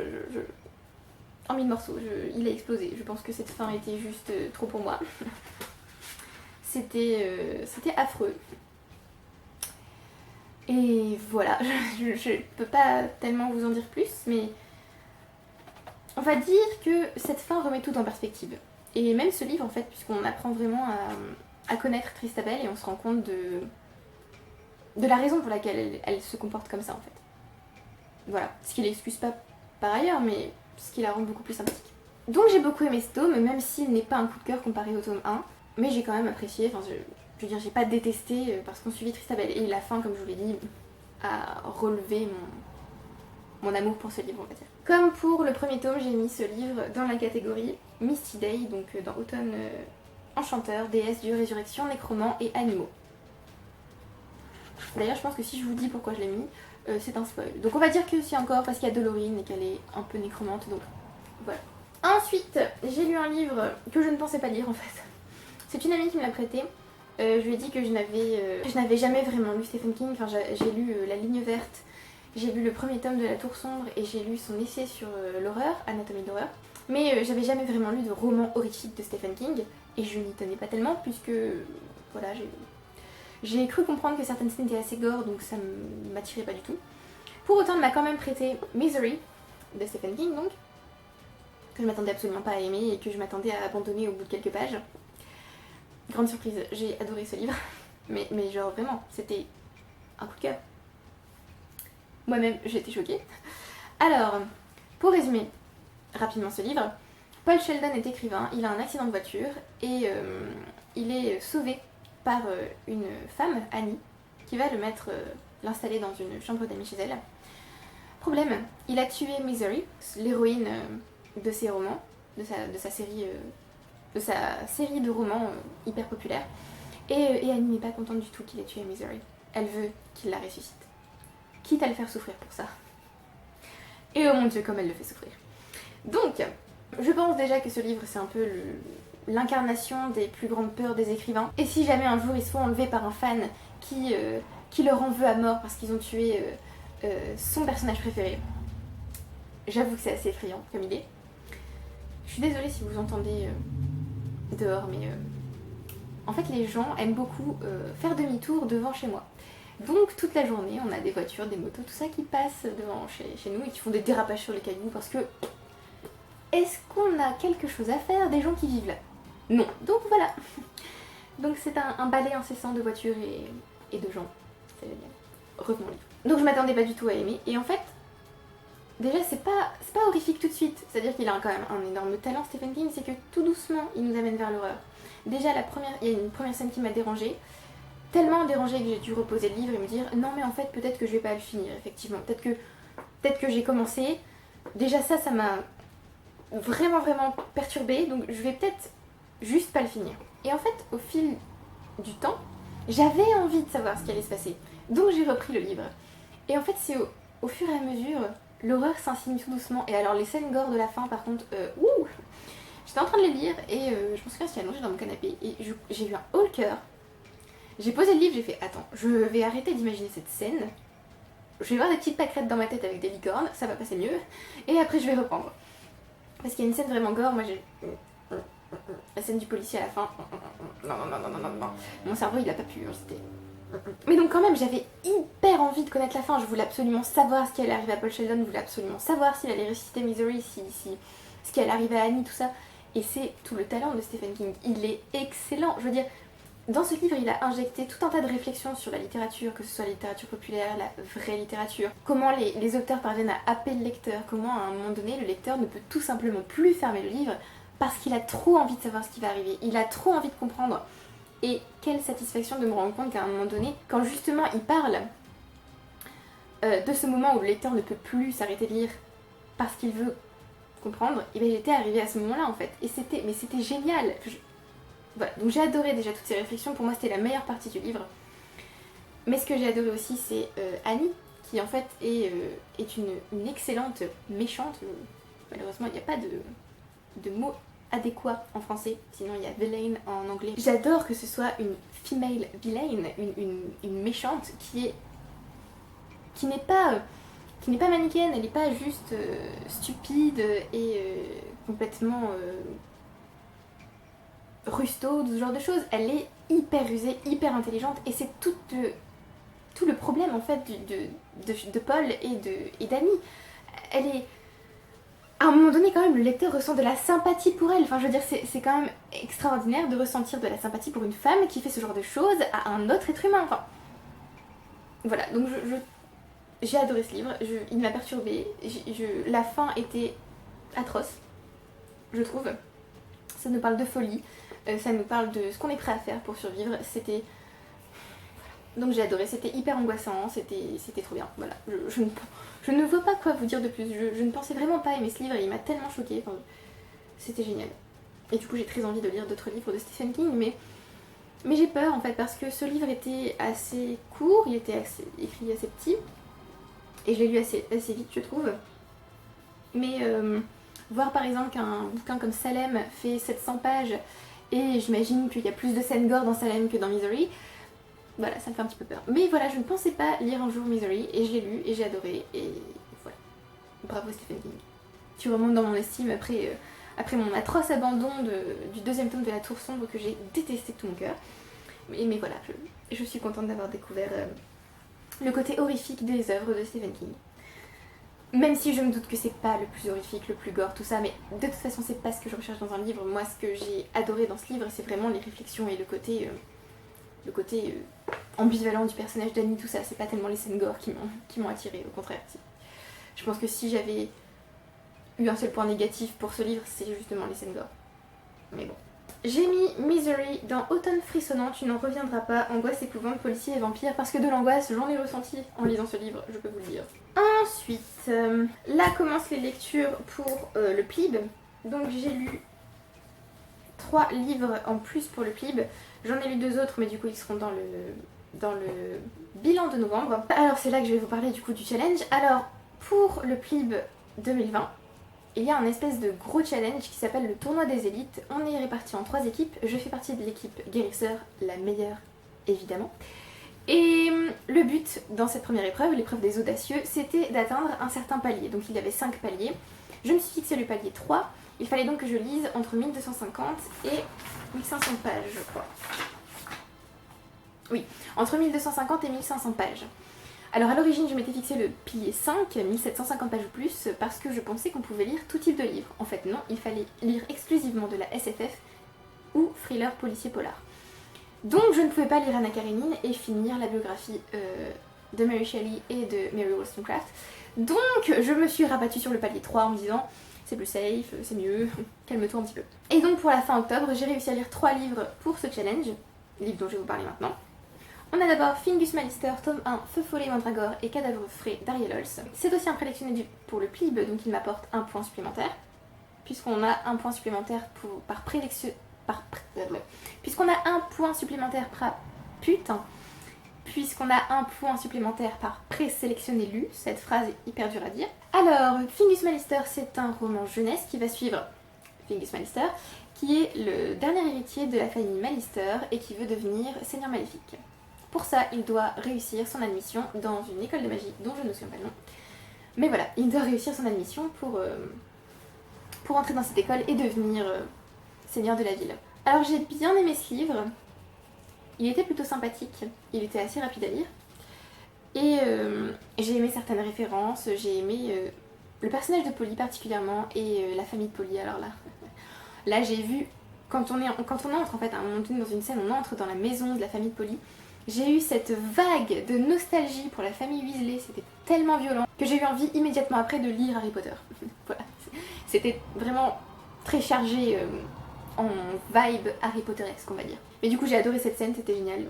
en mille morceaux, il a explosé. Je pense que cette fin était juste trop pour moi. C'était affreux. Et voilà, je peux pas tellement vous en dire plus, mais on va dire que cette fin remet tout en perspective. Et même ce livre en fait, puisqu'on apprend vraiment à connaître Tristabel et on se rend compte de la raison pour laquelle elle se comporte comme ça en fait. Voilà, ce qui l'excuse pas par ailleurs, mais ce qui la rend beaucoup plus sympathique. Donc j'ai beaucoup aimé ce tome, même s'il n'est pas un coup de cœur comparé au tome 1, mais j'ai quand même apprécié, enfin je veux dire, j'ai pas détesté parce qu'on suivit Tristabel. Et la fin, comme je vous l'ai dit, a relevé mon amour pour ce livre, on va dire. Comme pour le premier tome, j'ai mis ce livre dans la catégorie Misty Day, donc dans Automne enchanteur, déesse, dieu, résurrection, nécromant et animaux. D'ailleurs, je pense que si je vous dis pourquoi je l'ai mis, c'est un spoil. Donc on va dire que c'est encore parce qu'il y a Dolorine et qu'elle est un peu nécromante, donc voilà. Ensuite, j'ai lu un livre que je ne pensais pas lire en fait. C'est une amie qui me l'a prêté. Je lui ai dit que je n'avais jamais vraiment lu Stephen King. Enfin, j'ai lu La Ligne Verte, j'ai lu le premier tome de La Tour Sombre et j'ai lu son essai sur l'horreur, Anatomie d'horreur. Mais j'avais jamais vraiment lu de roman horrifique de Stephen King et je n'y tenais pas tellement puisque voilà, j'ai cru comprendre que certaines scènes étaient assez gore donc ça ne m'attirait pas du tout. Pour autant, elle m'a quand même prêté Misery de Stephen King donc, que je m'attendais absolument pas à aimer et que je m'attendais à abandonner au bout de quelques pages. Grande surprise, j'ai adoré ce livre, mais genre vraiment, c'était un coup de cœur. Moi-même, j'étais choquée. Alors, pour résumer rapidement ce livre, Paul Sheldon est écrivain, il a un accident de voiture et il est sauvé par une femme, Annie, qui va l'installer dans une chambre d'amis chez elle. Problème, il a tué Misery, l'héroïne de ses romans, de sa série de romans hyper populaire. Et Annie n'est pas contente du tout qu'il ait tué Misery. Elle veut qu'il la ressuscite. Quitte à le faire souffrir pour ça. Et oh mon dieu, comme elle le fait souffrir. Donc, je pense déjà que ce livre, c'est un peu l'incarnation des plus grandes peurs des écrivains. Et si jamais un jour ils se font enlever par un fan qui leur en veut à mort parce qu'ils ont tué son personnage préféré, j'avoue que c'est assez effrayant comme idée. Je suis désolée si vous entendez dehors, mais en fait les gens aiment beaucoup faire demi-tour devant chez moi. Donc toute la journée, on a des voitures, des motos, tout ça qui passent devant chez nous et qui font des dérapages sur les cailloux parce que est-ce qu'on a quelque chose à faire des gens qui vivent là? Non. Donc voilà. Donc c'est un balai incessant de voitures et de gens. C'est génial. Revenons au livre. Donc je m'attendais pas du tout à aimer et en fait, déjà c'est pas horrifique tout de suite. C'est-à-dire qu'il a quand même un énorme talent Stephen King, c'est que tout doucement il nous amène vers l'horreur. Déjà il y a une première scène qui m'a dérangée. Tellement dérangée que j'ai dû reposer le livre et me dire non mais en fait peut-être que je vais pas le finir effectivement. Peut-être que j'ai commencé. Déjà ça m'a vraiment perturbée, donc je vais peut-être juste pas le finir. Et en fait au fil du temps, j'avais envie de savoir ce qui allait se passer. Donc j'ai repris le livre. Et en fait c'est au fur et à mesure, l'horreur s'insinue tout doucement. Et alors les scènes gore de la fin par contre, j'étais en train de les lire et je me souviens, j'étais allongée dans mon canapé et j'ai eu un haut le cœur. J'ai posé le livre, j'ai fait attends, je vais arrêter d'imaginer cette scène. Je vais voir des petites pâquerettes dans ma tête avec des licornes, ça va passer mieux. Et après je vais reprendre. Parce qu'il y a une scène vraiment gore, moi j'ai... La scène du policier à la fin. Non. Mon cerveau il a pas pu, c'était... Mais donc quand même j'avais hyper envie de connaître la fin, je voulais absolument savoir ce qui allait arriver à Paul Sheldon, je voulais absolument savoir s'il allait ressusciter Misery, ce qui allait arriver à Annie, tout ça. Et c'est tout le talent de Stephen King, il est excellent, je veux dire... Dans ce livre, il a injecté tout un tas de réflexions sur la littérature, que ce soit la littérature populaire, la vraie littérature, comment les auteurs parviennent à happer le lecteur, comment à un moment donné le lecteur ne peut tout simplement plus fermer le livre parce qu'il a trop envie de savoir ce qui va arriver, il a trop envie de comprendre. Et quelle satisfaction de me rendre compte qu'à un moment donné, quand justement il parle de ce moment où le lecteur ne peut plus s'arrêter de lire parce qu'il veut comprendre, et bien j'étais arrivée à ce moment-là en fait. Et c'était génial. Voilà, donc j'ai adoré déjà toutes ces réflexions, pour moi c'était la meilleure partie du livre. Mais ce que j'ai adoré aussi c'est Annie, qui en fait est une excellente méchante. Malheureusement il n'y a pas de mot adéquat en français, sinon il y a villain en anglais. J'adore que ce soit une female villain, une méchante qui n'est pas manichéenne, elle n'est pas juste stupide et complètement... rusto, ce genre de choses, elle est hyper rusée, hyper intelligente et c'est tout le problème en fait de Paul et d'Annie. Elle est... À un moment donné quand même le lecteur ressent de la sympathie pour elle, enfin je veux dire c'est quand même extraordinaire de ressentir de la sympathie pour une femme qui fait ce genre de choses à un autre être humain, enfin... Voilà, donc j'ai adoré ce livre, il m'a perturbée, la fin était atroce, je trouve. Ça nous parle de folie, ça nous parle de ce qu'on est prêt à faire pour survivre, c'était... Donc j'ai adoré, c'était hyper angoissant, c'était trop bien, voilà. Je ne vois pas quoi vous dire de plus, je ne pensais vraiment pas aimer ce livre et il m'a tellement choquée, enfin, c'était génial. Et du coup j'ai très envie de lire d'autres livres de Stephen King, mais j'ai peur en fait parce que ce livre était assez court, il était écrit assez petit, et je l'ai lu assez vite je trouve. Mais voir par exemple qu'un bouquin comme Salem fait 700 pages et j'imagine qu'il y a plus de scènes gore dans Salem que dans Misery, voilà, ça me fait un petit peu peur. Mais voilà, je ne pensais pas lire un jour Misery et je l'ai lu et j'ai adoré et voilà. Bravo Stephen King. Tu remontes dans mon estime après mon atroce abandon du deuxième tome de La Tour Sombre que j'ai détesté de tout mon cœur. Mais voilà, je suis contente d'avoir découvert le côté horrifique des œuvres de Stephen King. Même si je me doute que c'est pas le plus horrifique, le plus gore, tout ça, mais de toute façon c'est pas ce que je recherche dans un livre. Moi ce que j'ai adoré dans ce livre c'est vraiment les réflexions et le côté ambivalent du personnage d'Annie, tout ça. C'est pas tellement les scènes gore qui m'ont attirée, au contraire. Je pense que si j'avais eu un seul point négatif pour ce livre, c'est justement les scènes gore. Mais bon. J'ai mis Misery dans Automne frissonnant, tu n'en reviendras pas, angoisse, épouvante, policier et vampire, parce que de l'angoisse, j'en ai ressenti en lisant ce livre, je peux vous le dire. Ensuite, là commencent les lectures pour le PLIB. Donc j'ai lu 3 livres en plus pour le PLIB. J'en ai lu 2 autres, mais du coup ils seront dans le bilan de novembre. Alors c'est là que je vais vous parler du coup du challenge. Alors pour le PLIB 2020, il y a un espèce de gros challenge qui s'appelle le tournoi des élites. On est répartis en 3 équipes. Je fais partie de l'équipe guérisseur, la meilleure évidemment. Et le but dans cette première épreuve, l'épreuve des audacieux, c'était d'atteindre un certain palier. Donc il y avait 5 paliers. Je me suis fixé le palier 3. Il fallait donc que je lise entre 1250 et 1500 pages, je crois. Oui, entre 1250 et 1500 pages. Alors à l'origine je m'étais fixé le pilier 5, 1750 pages ou plus, parce que je pensais qu'on pouvait lire tout type de livre. En fait non, il fallait lire exclusivement de la SFF ou thriller policier polar. Donc je ne pouvais pas lire Anna Karenine et finir la biographie de Mary Shelley et de Mary Wollstonecraft. Donc je me suis rabattue sur le palier 3 en me disant c'est plus safe, c'est mieux, calme-toi un petit peu. Et donc pour la fin octobre, j'ai réussi à lire 3 livres pour ce challenge, livre dont je vais vous parler maintenant. On a d'abord Fingus Malister, tome 1, Feu follet mandragore et Cadavre frais d'Ariel Holz. C'est aussi un prélectionné pour le PLIB, donc il m'apporte un point supplémentaire, puisqu'on a un point supplémentaire par prélection... Puisqu'on a un point supplémentaire par... Putain Puisqu'on a un point supplémentaire par présélectionné lu, cette phrase est hyper dure à dire. Alors, Fingus Malister, c'est un roman jeunesse qui va suivre Fingus Malister, qui est le dernier héritier de la famille Malister et qui veut devenir seigneur maléfique. Pour ça, il doit réussir son admission dans une école de magie dont je ne me souviens pas le nom. Mais voilà, il doit réussir son admission pour entrer dans cette école et devenir seigneur de la ville. Alors j'ai bien aimé ce livre. Il était plutôt sympathique, il était assez rapide à lire. Et j'ai aimé certaines références, j'ai aimé le personnage de Polly particulièrement et la famille de Polly. Alors là j'ai vu, quand on entre en fait, à un moment donné dans une scène, on entre dans la maison de la famille de Polly. J'ai eu cette vague de nostalgie pour la famille Weasley, c'était tellement violent que j'ai eu envie immédiatement après de lire Harry Potter. Voilà, c'était vraiment très chargé en vibe Harry Potteresque, on va dire. Mais du coup j'ai adoré cette scène, c'était génial.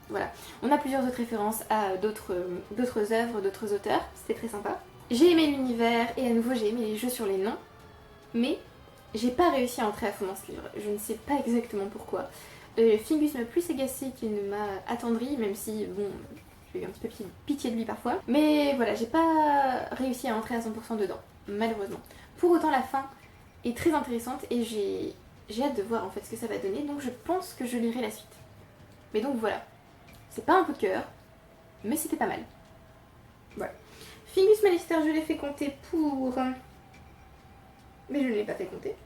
Voilà. On a plusieurs autres références à d'autres œuvres, d'autres auteurs, c'était très sympa. J'ai aimé l'univers et à nouveau j'ai aimé les jeux sur les noms, mais j'ai pas réussi à entrer à fond dans ce livre. Je ne sais pas exactement pourquoi. Fingus m'a plus agacé qu'il ne m'a attendri, même si, bon, j'ai eu un petit peu pitié de lui parfois. Mais voilà, j'ai pas réussi à entrer à 100% dedans, malheureusement. Pour autant, la fin est très intéressante et j'ai hâte de voir en fait ce que ça va donner, donc je pense que je lirai la suite. Mais donc voilà, c'est pas un coup de cœur, mais c'était pas mal. Voilà. Fingus Malister, je l'ai fait compter pour... Mais je ne l'ai pas fait compter,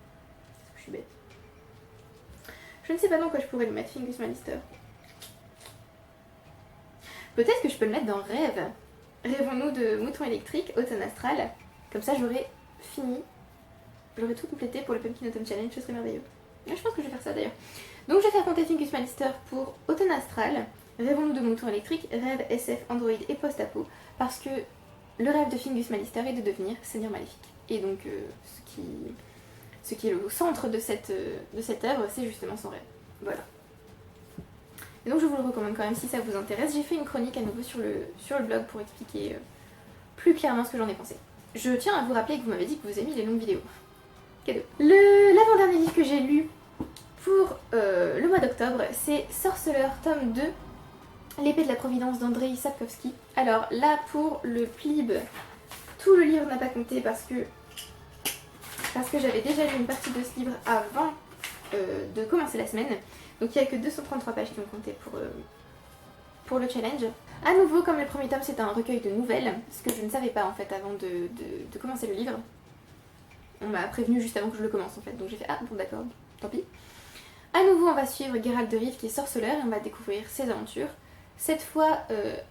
parce que je suis bête. Je ne sais pas dans quoi je pourrais le mettre, Fingus Malister. Peut-être que je peux le mettre dans Rêve. Rêvons-nous de Mouton électrique, Automne astral. Comme ça j'aurai fini. J'aurai tout complété pour le Pumpkin Autumn Challenge, ce serait merveilleux. Je pense que je vais faire ça d'ailleurs. Donc je vais faire compter Fingus Malister pour Automne astral, Rêvons-nous de Mouton électrique, Rêve, SF, Android et Post-apo. Parce que le rêve de Fingus Malister est de devenir seigneur maléfique. Et donc ce qui est au centre de cette œuvre, c'est justement son rêve. Voilà. Et donc je vous le recommande quand même si ça vous intéresse. J'ai fait une chronique à nouveau sur le blog pour expliquer plus clairement ce que j'en ai pensé. Je tiens à vous rappeler que vous m'avez dit que vous aimiez les longues vidéos. Cadeau. L'avant-dernier livre que j'ai lu pour le mois d'octobre, c'est Sorceleur, tome 2, L'épée de la Providence d'Andrei Sapkowski. Alors là, pour le PLIB, tout le livre n'a pas compté parce que j'avais déjà lu une partie de ce livre avant de commencer la semaine. Donc il n'y a que 233 pages qui ont compté pour le challenge. A nouveau, comme le premier tome, c'est un recueil de nouvelles, ce que je ne savais pas en fait avant de commencer le livre. On m'a prévenu juste avant que je le commence en fait, donc j'ai fait ah bon d'accord, tant pis. A nouveau, on va suivre Gérald de Rive qui est sorceleur et on va découvrir ses aventures. Cette fois,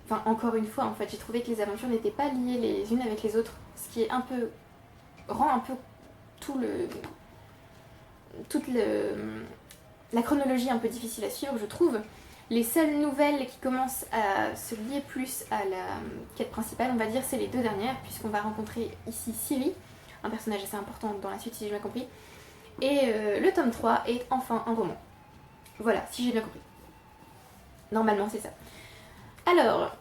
enfin encore une fois en fait, j'ai trouvé que les aventures n'étaient pas liées les unes avec les autres, ce qui est rend un peu la chronologie un peu difficile à suivre, je trouve. Les seules nouvelles qui commencent à se lier plus à la quête principale, on va dire, c'est les deux dernières, puisqu'on va rencontrer ici Ciri, un personnage assez important dans la suite si j'ai bien compris. Et le tome 3 est enfin un roman. Voilà, si j'ai bien compris. Normalement c'est ça. Alors,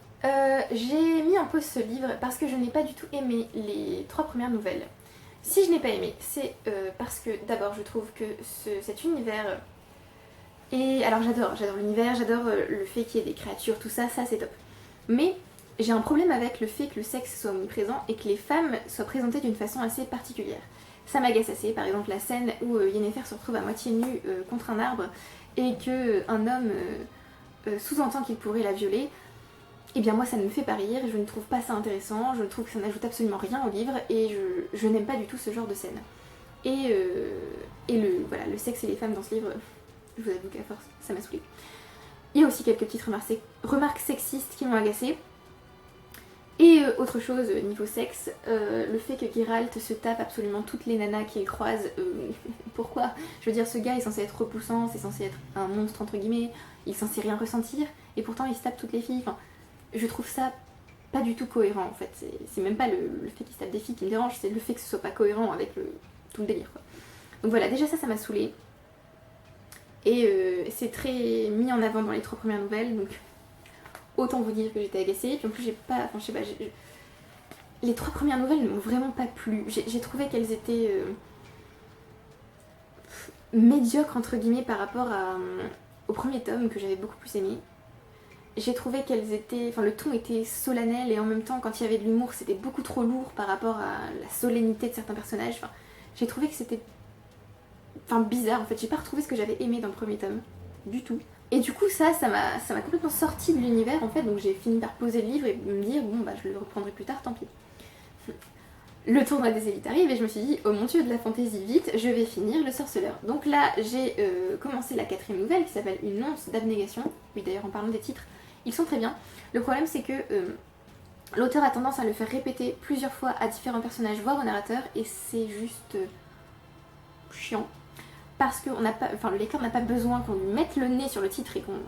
j'ai mis en pause ce livre parce que je n'ai pas du tout aimé les 3 premières nouvelles. Si je n'ai pas aimé, c'est parce que d'abord je trouve que cet univers... Et alors j'adore l'univers, j'adore le fait qu'il y ait des créatures, tout ça, ça c'est top. Mais j'ai un problème avec le fait que le sexe soit omniprésent et que les femmes soient présentées d'une façon assez particulière. Ça m'agace assez, par exemple la scène où Yennefer se retrouve à moitié nue contre un arbre et qu'un homme sous-entend qu'il pourrait la violer. Et bien moi ça ne me fait pas rire, je ne trouve pas ça intéressant, je trouve que ça n'ajoute absolument rien au livre et je n'aime pas du tout ce genre de scène. Et le sexe et les femmes dans ce livre, je vous avoue qu'à force, ça m'a saoulée. Il y a aussi quelques petites remarques sexistes qui m'ont agacée. Et autre chose, niveau sexe, le fait que Geralt se tape absolument toutes les nanas qu'il croise, pourquoi? Je veux dire, ce gars est censé être repoussant, c'est censé être un monstre entre guillemets, il est censé rien ressentir, et pourtant il se tape toutes les filles. Enfin, je trouve ça pas du tout cohérent en fait. C'est même pas le fait qu'il se tape des filles qui me dérange, c'est le fait que ce soit pas cohérent avec tout le délire quoi. Donc voilà, déjà ça m'a saoulée. Et c'est très mis en avant dans les 3 premières nouvelles, donc autant vous dire que j'étais agacée. Puis en plus j'ai pas, enfin je sais pas, les 3 premières nouvelles ne m'ont vraiment pas plu. J'ai trouvé qu'elles étaient médiocres entre guillemets par rapport au premier tome que j'avais beaucoup plus aimé. J'ai trouvé qu'elles étaient, enfin le ton était solennel et en même temps quand il y avait de l'humour c'était beaucoup trop lourd par rapport à la solennité de certains personnages. Enfin, j'ai trouvé que c'était bizarre en fait, j'ai pas retrouvé ce que j'avais aimé dans le premier tome, du tout. Et du coup ça m'a complètement sorti de l'univers en fait, donc j'ai fini par poser le livre et me dire bon bah je le reprendrai plus tard, tant pis. Le tournoi des élites arrive et je me suis dit oh mon dieu de la fantaisie vite, je vais finir le sorceleur. Donc là j'ai commencé la 4ème nouvelle qui s'appelle Une once d'abnégation. Oui d'ailleurs en parlant des titres, ils sont très bien. Le problème c'est que l'auteur a tendance à le faire répéter plusieurs fois à différents personnages, voire au narrateur, et c'est juste chiant. Parce que le lecteur n'a pas besoin qu'on lui mette le nez sur le titre et qu'on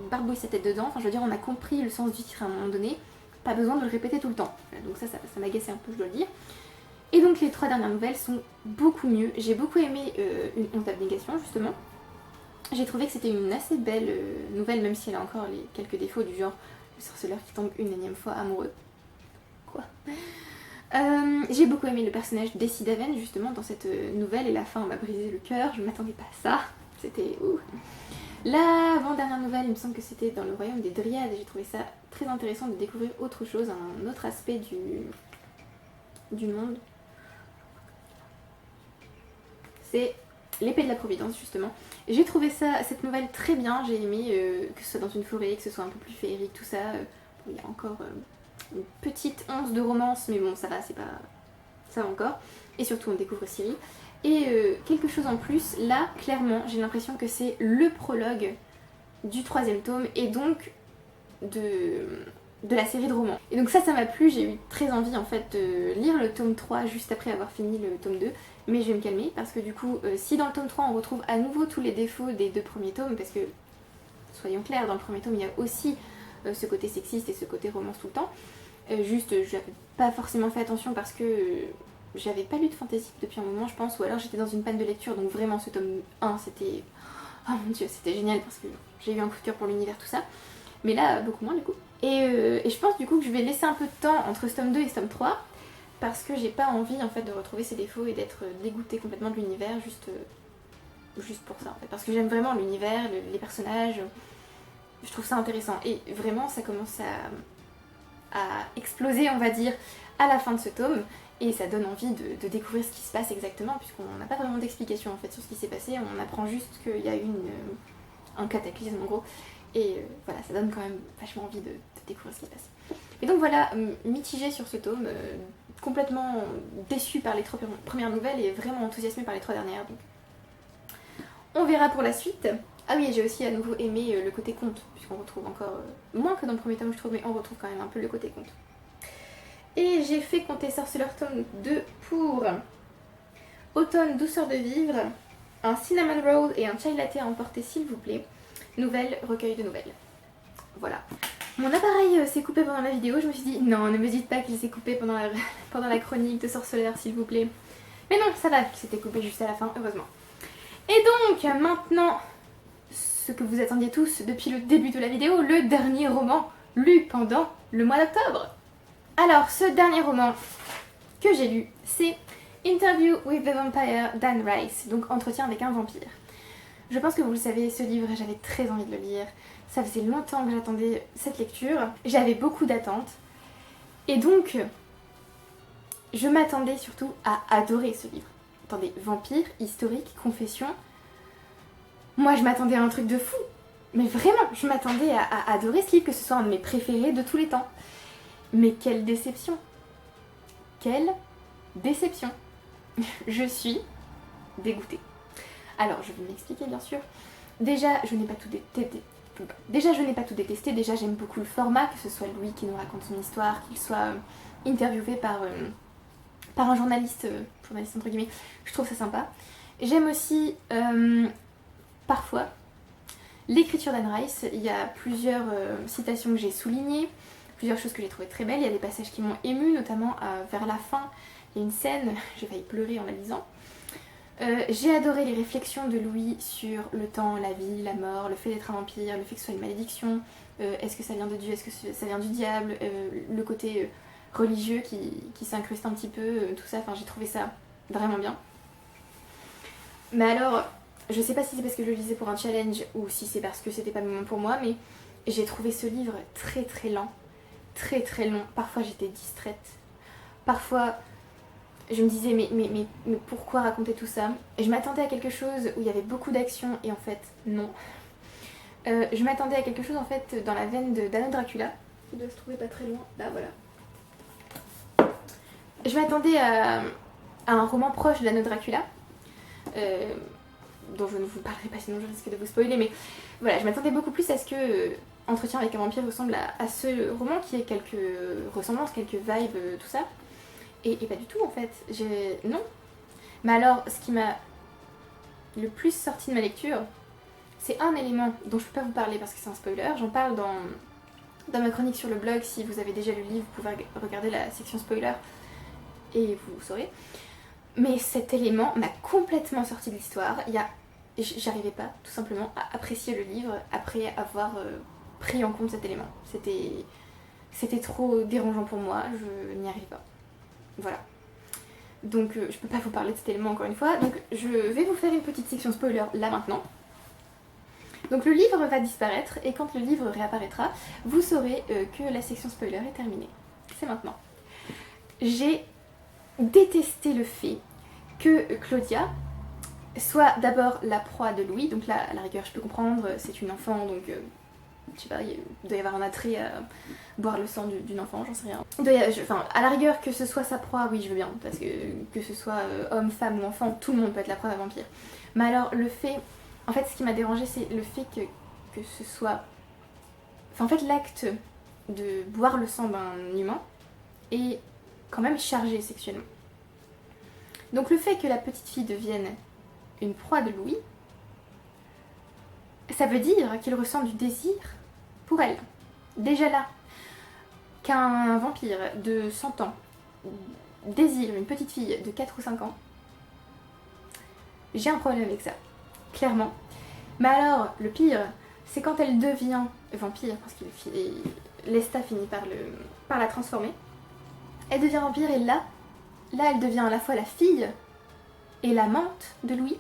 barbouille sa tête dedans. Enfin, je veux dire, on a compris le sens du titre à un moment donné, pas besoin de le répéter tout le temps. Donc ça m'agaçait un peu, je dois le dire. Et donc les 3 dernières nouvelles sont beaucoup mieux. J'ai beaucoup aimé Une once d'abnégation, justement. J'ai trouvé que c'était une assez belle nouvelle, même si elle a encore quelques défauts du genre le sorceleur qui tombe une énième fois amoureux. Quoi? J'ai beaucoup aimé le personnage d'Essidaven justement dans cette nouvelle et la fin m'a brisé le cœur, je m'attendais pas à ça, c'était ouf. L'avant-dernière nouvelle, il me semble que c'était dans le royaume des Dryades et j'ai trouvé ça très intéressant de découvrir autre chose, un autre aspect du monde. C'est l'épée de la Providence justement. J'ai trouvé cette nouvelle très bien, j'ai aimé que ce soit dans une forêt, que ce soit un peu plus féerique, tout ça. Il y a encore une petite once de romance, mais bon ça va, ça va encore. Et surtout on découvre Ciri. Et quelque chose en plus, là clairement j'ai l'impression que c'est le prologue du 3ème tome et donc de la série de romans. Et donc ça m'a plu, j'ai eu très envie en fait de lire le tome 3 juste après avoir fini le tome 2. Mais je vais me calmer parce que du coup, si dans le tome 3 on retrouve à nouveau tous les défauts des 2 premiers tomes, parce que, soyons clairs, dans le premier tome il y a aussi ce côté sexiste et ce côté romance tout le temps, juste je n'avais pas forcément fait attention parce que j'avais pas lu de fantasy depuis un moment je pense, ou alors j'étais dans une panne de lecture, donc vraiment ce tome 1 c'était... Oh mon dieu, c'était génial parce que j'ai eu un coup de cœur pour l'univers, tout ça. Mais là, beaucoup moins du coup. Et je pense du coup que je vais laisser un peu de temps entre ce tome 2 et ce tome 3, parce que j'ai pas envie en fait de retrouver ces défauts et d'être dégoûtée complètement de l'univers juste pour ça en fait. Parce que j'aime vraiment l'univers, les personnages, je trouve ça intéressant. Et vraiment ça commence à exploser on va dire à la fin de ce tome. Et ça donne envie de découvrir ce qui se passe exactement, puisqu'on n'a pas vraiment d'explication en fait sur ce qui s'est passé, on apprend juste qu'il y a eu un cataclysme en gros. Et voilà, ça donne quand même vachement envie de découvrir ce qui se passe. Et donc voilà, mitigée sur ce tome, complètement déçue par les 3 premières nouvelles et vraiment enthousiasmée par les 3 dernières. Donc on verra pour la suite. Ah oui, j'ai aussi à nouveau aimé le côté conte, puisqu'on retrouve encore, moins que dans le premier tome je trouve, mais on retrouve quand même un peu le côté conte. Et j'ai fait Conte et Sorceleur tome 2 pour Automne, douceur de vivre, un cinnamon roll et un chai latte à emporter s'il vous plaît. Nouvelle, recueil de nouvelles. Voilà. Mon appareil s'est coupé pendant la vidéo, je me suis dit non, ne me dites pas qu'il s'est coupé pendant la chronique de Sorceleur s'il vous plaît. Mais non, ça va, il s'était coupé juste à la fin, heureusement. Et donc, maintenant, ce que vous attendiez tous depuis le début de la vidéo, le dernier roman lu pendant le mois d'octobre. Alors, ce dernier roman que j'ai lu, c'est Interview with the Vampire d'Anne Rice, donc Entretien avec un vampire. Je pense que vous le savez, ce livre, j'avais très envie de le lire. Ça faisait longtemps que j'attendais cette lecture. J'avais beaucoup d'attentes. Et donc, je m'attendais surtout à adorer ce livre. Attendez, vampire, historique, confession. Moi, je m'attendais à un truc de fou. Mais vraiment, je m'attendais à adorer ce livre, que ce soit un de mes préférés de tous les temps. Mais quelle déception! Quelle déception! Je suis dégoûtée. Alors, je vais m'expliquer bien sûr. Déjà, je n'ai pas tout déjà je n'ai pas tout détesté, déjà j'aime beaucoup le format, que ce soit Louis qui nous raconte son histoire, qu'il soit interviewé par un journaliste entre guillemets, je trouve ça sympa. J'aime aussi parfois l'écriture d'Anne Rice, il y a plusieurs citations que j'ai soulignées, plusieurs choses que j'ai trouvées très belles, il y a des passages qui m'ont émue, notamment vers la fin, il y a une scène, j'ai failli pleurer en la lisant. J'ai adoré les réflexions de Louis sur le temps, la vie, la mort, le fait d'être un vampire, le fait que ce soit une malédiction, est-ce que ça vient de Dieu, est-ce que ça vient du diable, le côté religieux qui s'incruste un petit peu, tout ça, enfin j'ai trouvé ça vraiment bien. Mais alors, je sais pas si c'est parce que je le lisais pour un challenge ou si c'est parce que c'était pas le moment pour moi, mais j'ai trouvé ce livre très très lent, très très long. Parfois j'étais distraite, parfois je me disais mais pourquoi raconter tout ça? Je m'attendais à quelque chose où il y avait beaucoup d'action et en fait non. Je m'attendais à quelque chose en fait dans la veine d'Anno Dracula, qui doit se trouver pas très loin, là voilà. Je m'attendais à un roman proche d'Anno Dracula, dont je ne vous parlerai pas sinon je risque de vous spoiler, mais voilà, je m'attendais beaucoup plus à ce que Entretien avec un vampire ressemble à ce roman qui ait quelques ressemblances, quelques vibes, tout ça. Et pas du tout en fait, non. Mais alors, ce qui m'a le plus sorti de ma lecture, c'est un élément dont je peux pas vous parler parce que c'est un spoiler, j'en parle dans ma chronique sur le blog, si vous avez déjà lu le livre, vous pouvez regarder la section spoiler et vous saurez. Mais cet élément m'a complètement sorti de l'histoire, j'arrivais pas tout simplement à apprécier le livre après avoir pris en compte cet élément. C'était trop dérangeant pour moi, je n'y arrivais pas. Voilà. Donc je peux pas vous parler de cet élément encore une fois, donc je vais vous faire une petite section spoiler là maintenant. Donc le livre va disparaître et quand le livre réapparaîtra, vous saurez que la section spoiler est terminée. C'est maintenant. J'ai détesté le fait que Claudia soit d'abord la proie de Louis, donc là à la rigueur je peux comprendre, c'est une enfant donc je sais pas, il doit y avoir un attrait à boire le sang d'une enfant, j'en sais rien. Enfin, à la rigueur que ce soit sa proie, oui je veux bien, parce que ce soit homme, femme ou enfant, tout le monde peut être la proie d'un vampire. Mais alors le fait, en fait ce qui m'a dérangée c'est le fait que ce soit, enfin en fait l'acte de boire le sang d'un humain est quand même chargé sexuellement. Donc le fait que la petite fille devienne une proie de Louis, ça veut dire qu'il ressent du désir pour elle. Déjà là, qu'un vampire de 100 ans désire une petite fille de 4 ou 5 ans, j'ai un problème avec ça, clairement. Mais alors, le pire, c'est quand elle devient vampire, parce que Lesta finit par la transformer. Elle devient vampire et là, elle devient à la fois la fille et l'amante de Louis,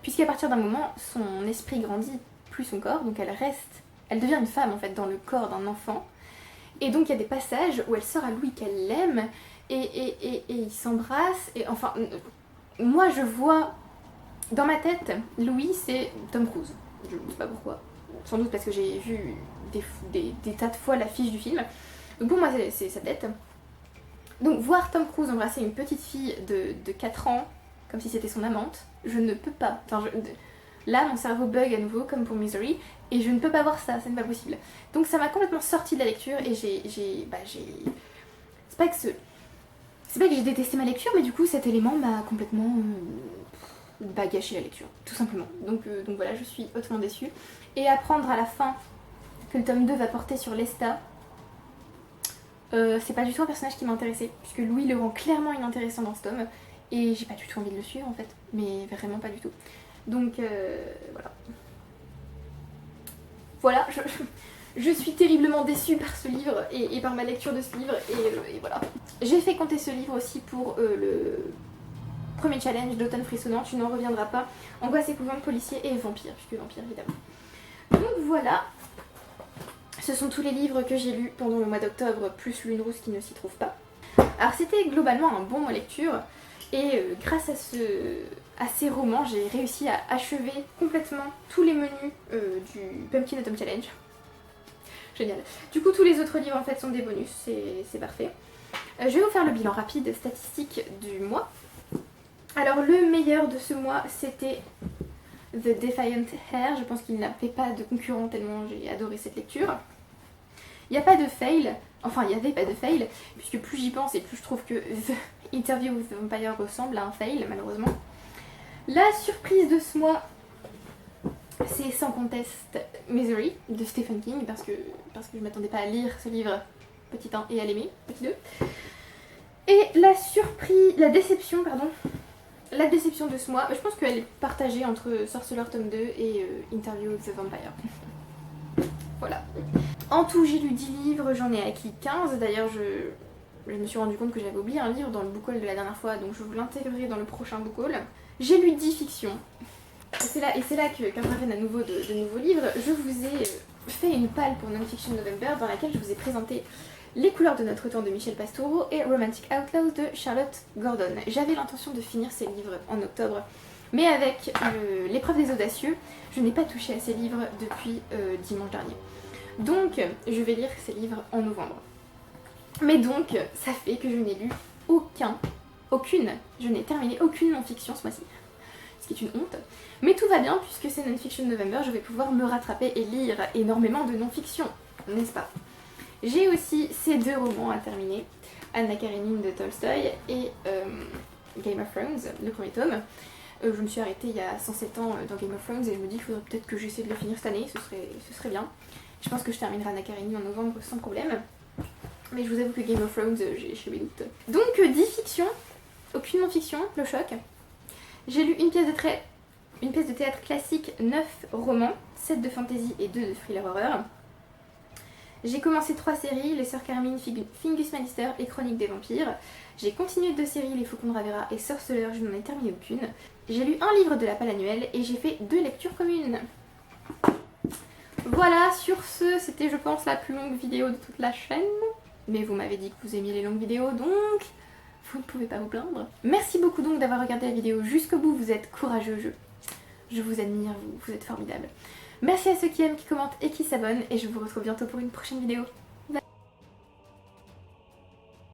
puisqu'à partir d'un moment, son esprit grandit, plus son corps, donc elle devient une femme en fait dans le corps d'un enfant. Et donc il y a des passages où elle sort à Louis qu'elle l'aime et ils s'embrassent. Et enfin, moi je vois dans ma tête, Louis c'est Tom Cruise. Je ne sais pas pourquoi. Sans doute parce que j'ai vu des tas de fois l'affiche du film. Donc pour moi c'est sa tête. Donc voir Tom Cruise embrasser une petite fille de 4 ans, comme si c'était son amante, je ne peux pas. Enfin, là mon cerveau bug à nouveau comme pour Misery. Et je ne peux pas voir ça, c'est pas possible. Donc ça m'a complètement sorti de la lecture et c'est pas que j'ai détesté ma lecture, mais du coup cet élément m'a complètement gâché la lecture, tout simplement. Donc voilà, je suis hautement déçue. Et apprendre à la fin que le tome 2 va porter sur Lesta, c'est pas du tout un personnage qui m'intéressait, puisque Louis le rend clairement inintéressant dans ce tome, et j'ai pas du tout envie de le suivre en fait, mais vraiment pas du tout. Donc voilà. Voilà, je suis terriblement déçue par ce livre et par ma lecture de ce livre et voilà. J'ai fait compter ce livre aussi pour le premier challenge d'automne frissonnant, Tu n'en reviendras pas, angoisse épouvante, policier et vampire, puisque vampire évidemment. Donc voilà, ce sont tous les livres que j'ai lus pendant le mois d'octobre, plus Lune Rousse qui ne s'y trouve pas. Alors c'était globalement un bon mois lecture et grâce à ces romans, j'ai réussi à achever complètement tous les menus du Pumpkin Autumn Challenge. Génial. Du coup, tous les autres livres en fait sont des bonus, c'est parfait. Je vais vous faire le bilan rapide statistique du mois. Alors, le meilleur de ce mois, c'était The Defiant Hair. Je pense qu'il n'avait pas de concurrent tellement j'ai adoré cette lecture. Il n'y a pas de fail, enfin il n'y avait pas de fail, puisque plus j'y pense et plus je trouve que The Interview with the Vampire ressemble à un fail malheureusement. La surprise de ce mois, c'est sans conteste Misery de Stephen King, parce que je m'attendais pas à lire ce livre, petit 1, et à l'aimer, petit 2. Et la déception de ce mois, je pense qu'elle est partagée entre Sorcerer tome 2 et Interview with the Vampire. Voilà. En tout, j'ai lu 10 livres, j'en ai acquis 15. D'ailleurs, je me suis rendu compte que j'avais oublié un livre dans le book haul de la dernière fois, donc je vous l'intégrerai dans le prochain book haul. J'ai lu 10 fictions. Et c'est là que, quand je ramène à nouveau de nouveaux livres, je vous ai fait une palle pour Non-Fiction November dans laquelle je vous ai présenté Les couleurs de notre temps de Michel Pastoureau et Romantic Outlaws de Charlotte Gordon. J'avais l'intention de finir ces livres en octobre, mais avec l'épreuve des audacieux, je n'ai pas touché à ces livres depuis dimanche dernier. Donc, je vais lire ces livres en novembre. Mais donc, ça fait que je n'ai lu je n'ai terminé aucune non-fiction ce mois-ci. Ce qui est une honte. Mais tout va bien puisque c'est Non-Fiction November, je vais pouvoir me rattraper et lire énormément de non-fiction, n'est-ce pas? J'ai aussi ces 2 romans à terminer, Anna Karenine de Tolstoï et Game of Thrones, le premier tome. Je me suis arrêtée il y a 107 ans dans Game of Thrones et je me dis qu'il faudrait peut-être que j'essaie de le finir cette année, ce serait bien. Je pense que je terminerai Anna Karenine en novembre sans problème. Mais je vous avoue que Game of Thrones, j'ai mes doutes. Donc 10 fictions, aucune non-fiction, le choc. J'ai lu une pièce de théâtre classique, 9 romans, 7 de fantasy et 2 de thriller horreur. J'ai commencé 3 séries, Les Sœurs Carmine, Fingus Magister et Chronique des Vampires. J'ai continué 2 séries, Les Faucons de Ravera et Sorceleur, je n'en ai terminé aucune. J'ai lu un livre de la Palle annuelle et j'ai fait 2 lectures communes. Voilà, sur ce, c'était je pense la plus longue vidéo de toute la chaîne. Mais vous m'avez dit que vous aimiez les longues vidéos, donc vous ne pouvez pas vous plaindre. Merci beaucoup donc d'avoir regardé la vidéo jusqu'au bout, vous êtes courageux, je vous admire, vous êtes formidables. Merci à ceux qui aiment, qui commentent et qui s'abonnent, et je vous retrouve bientôt pour une prochaine vidéo.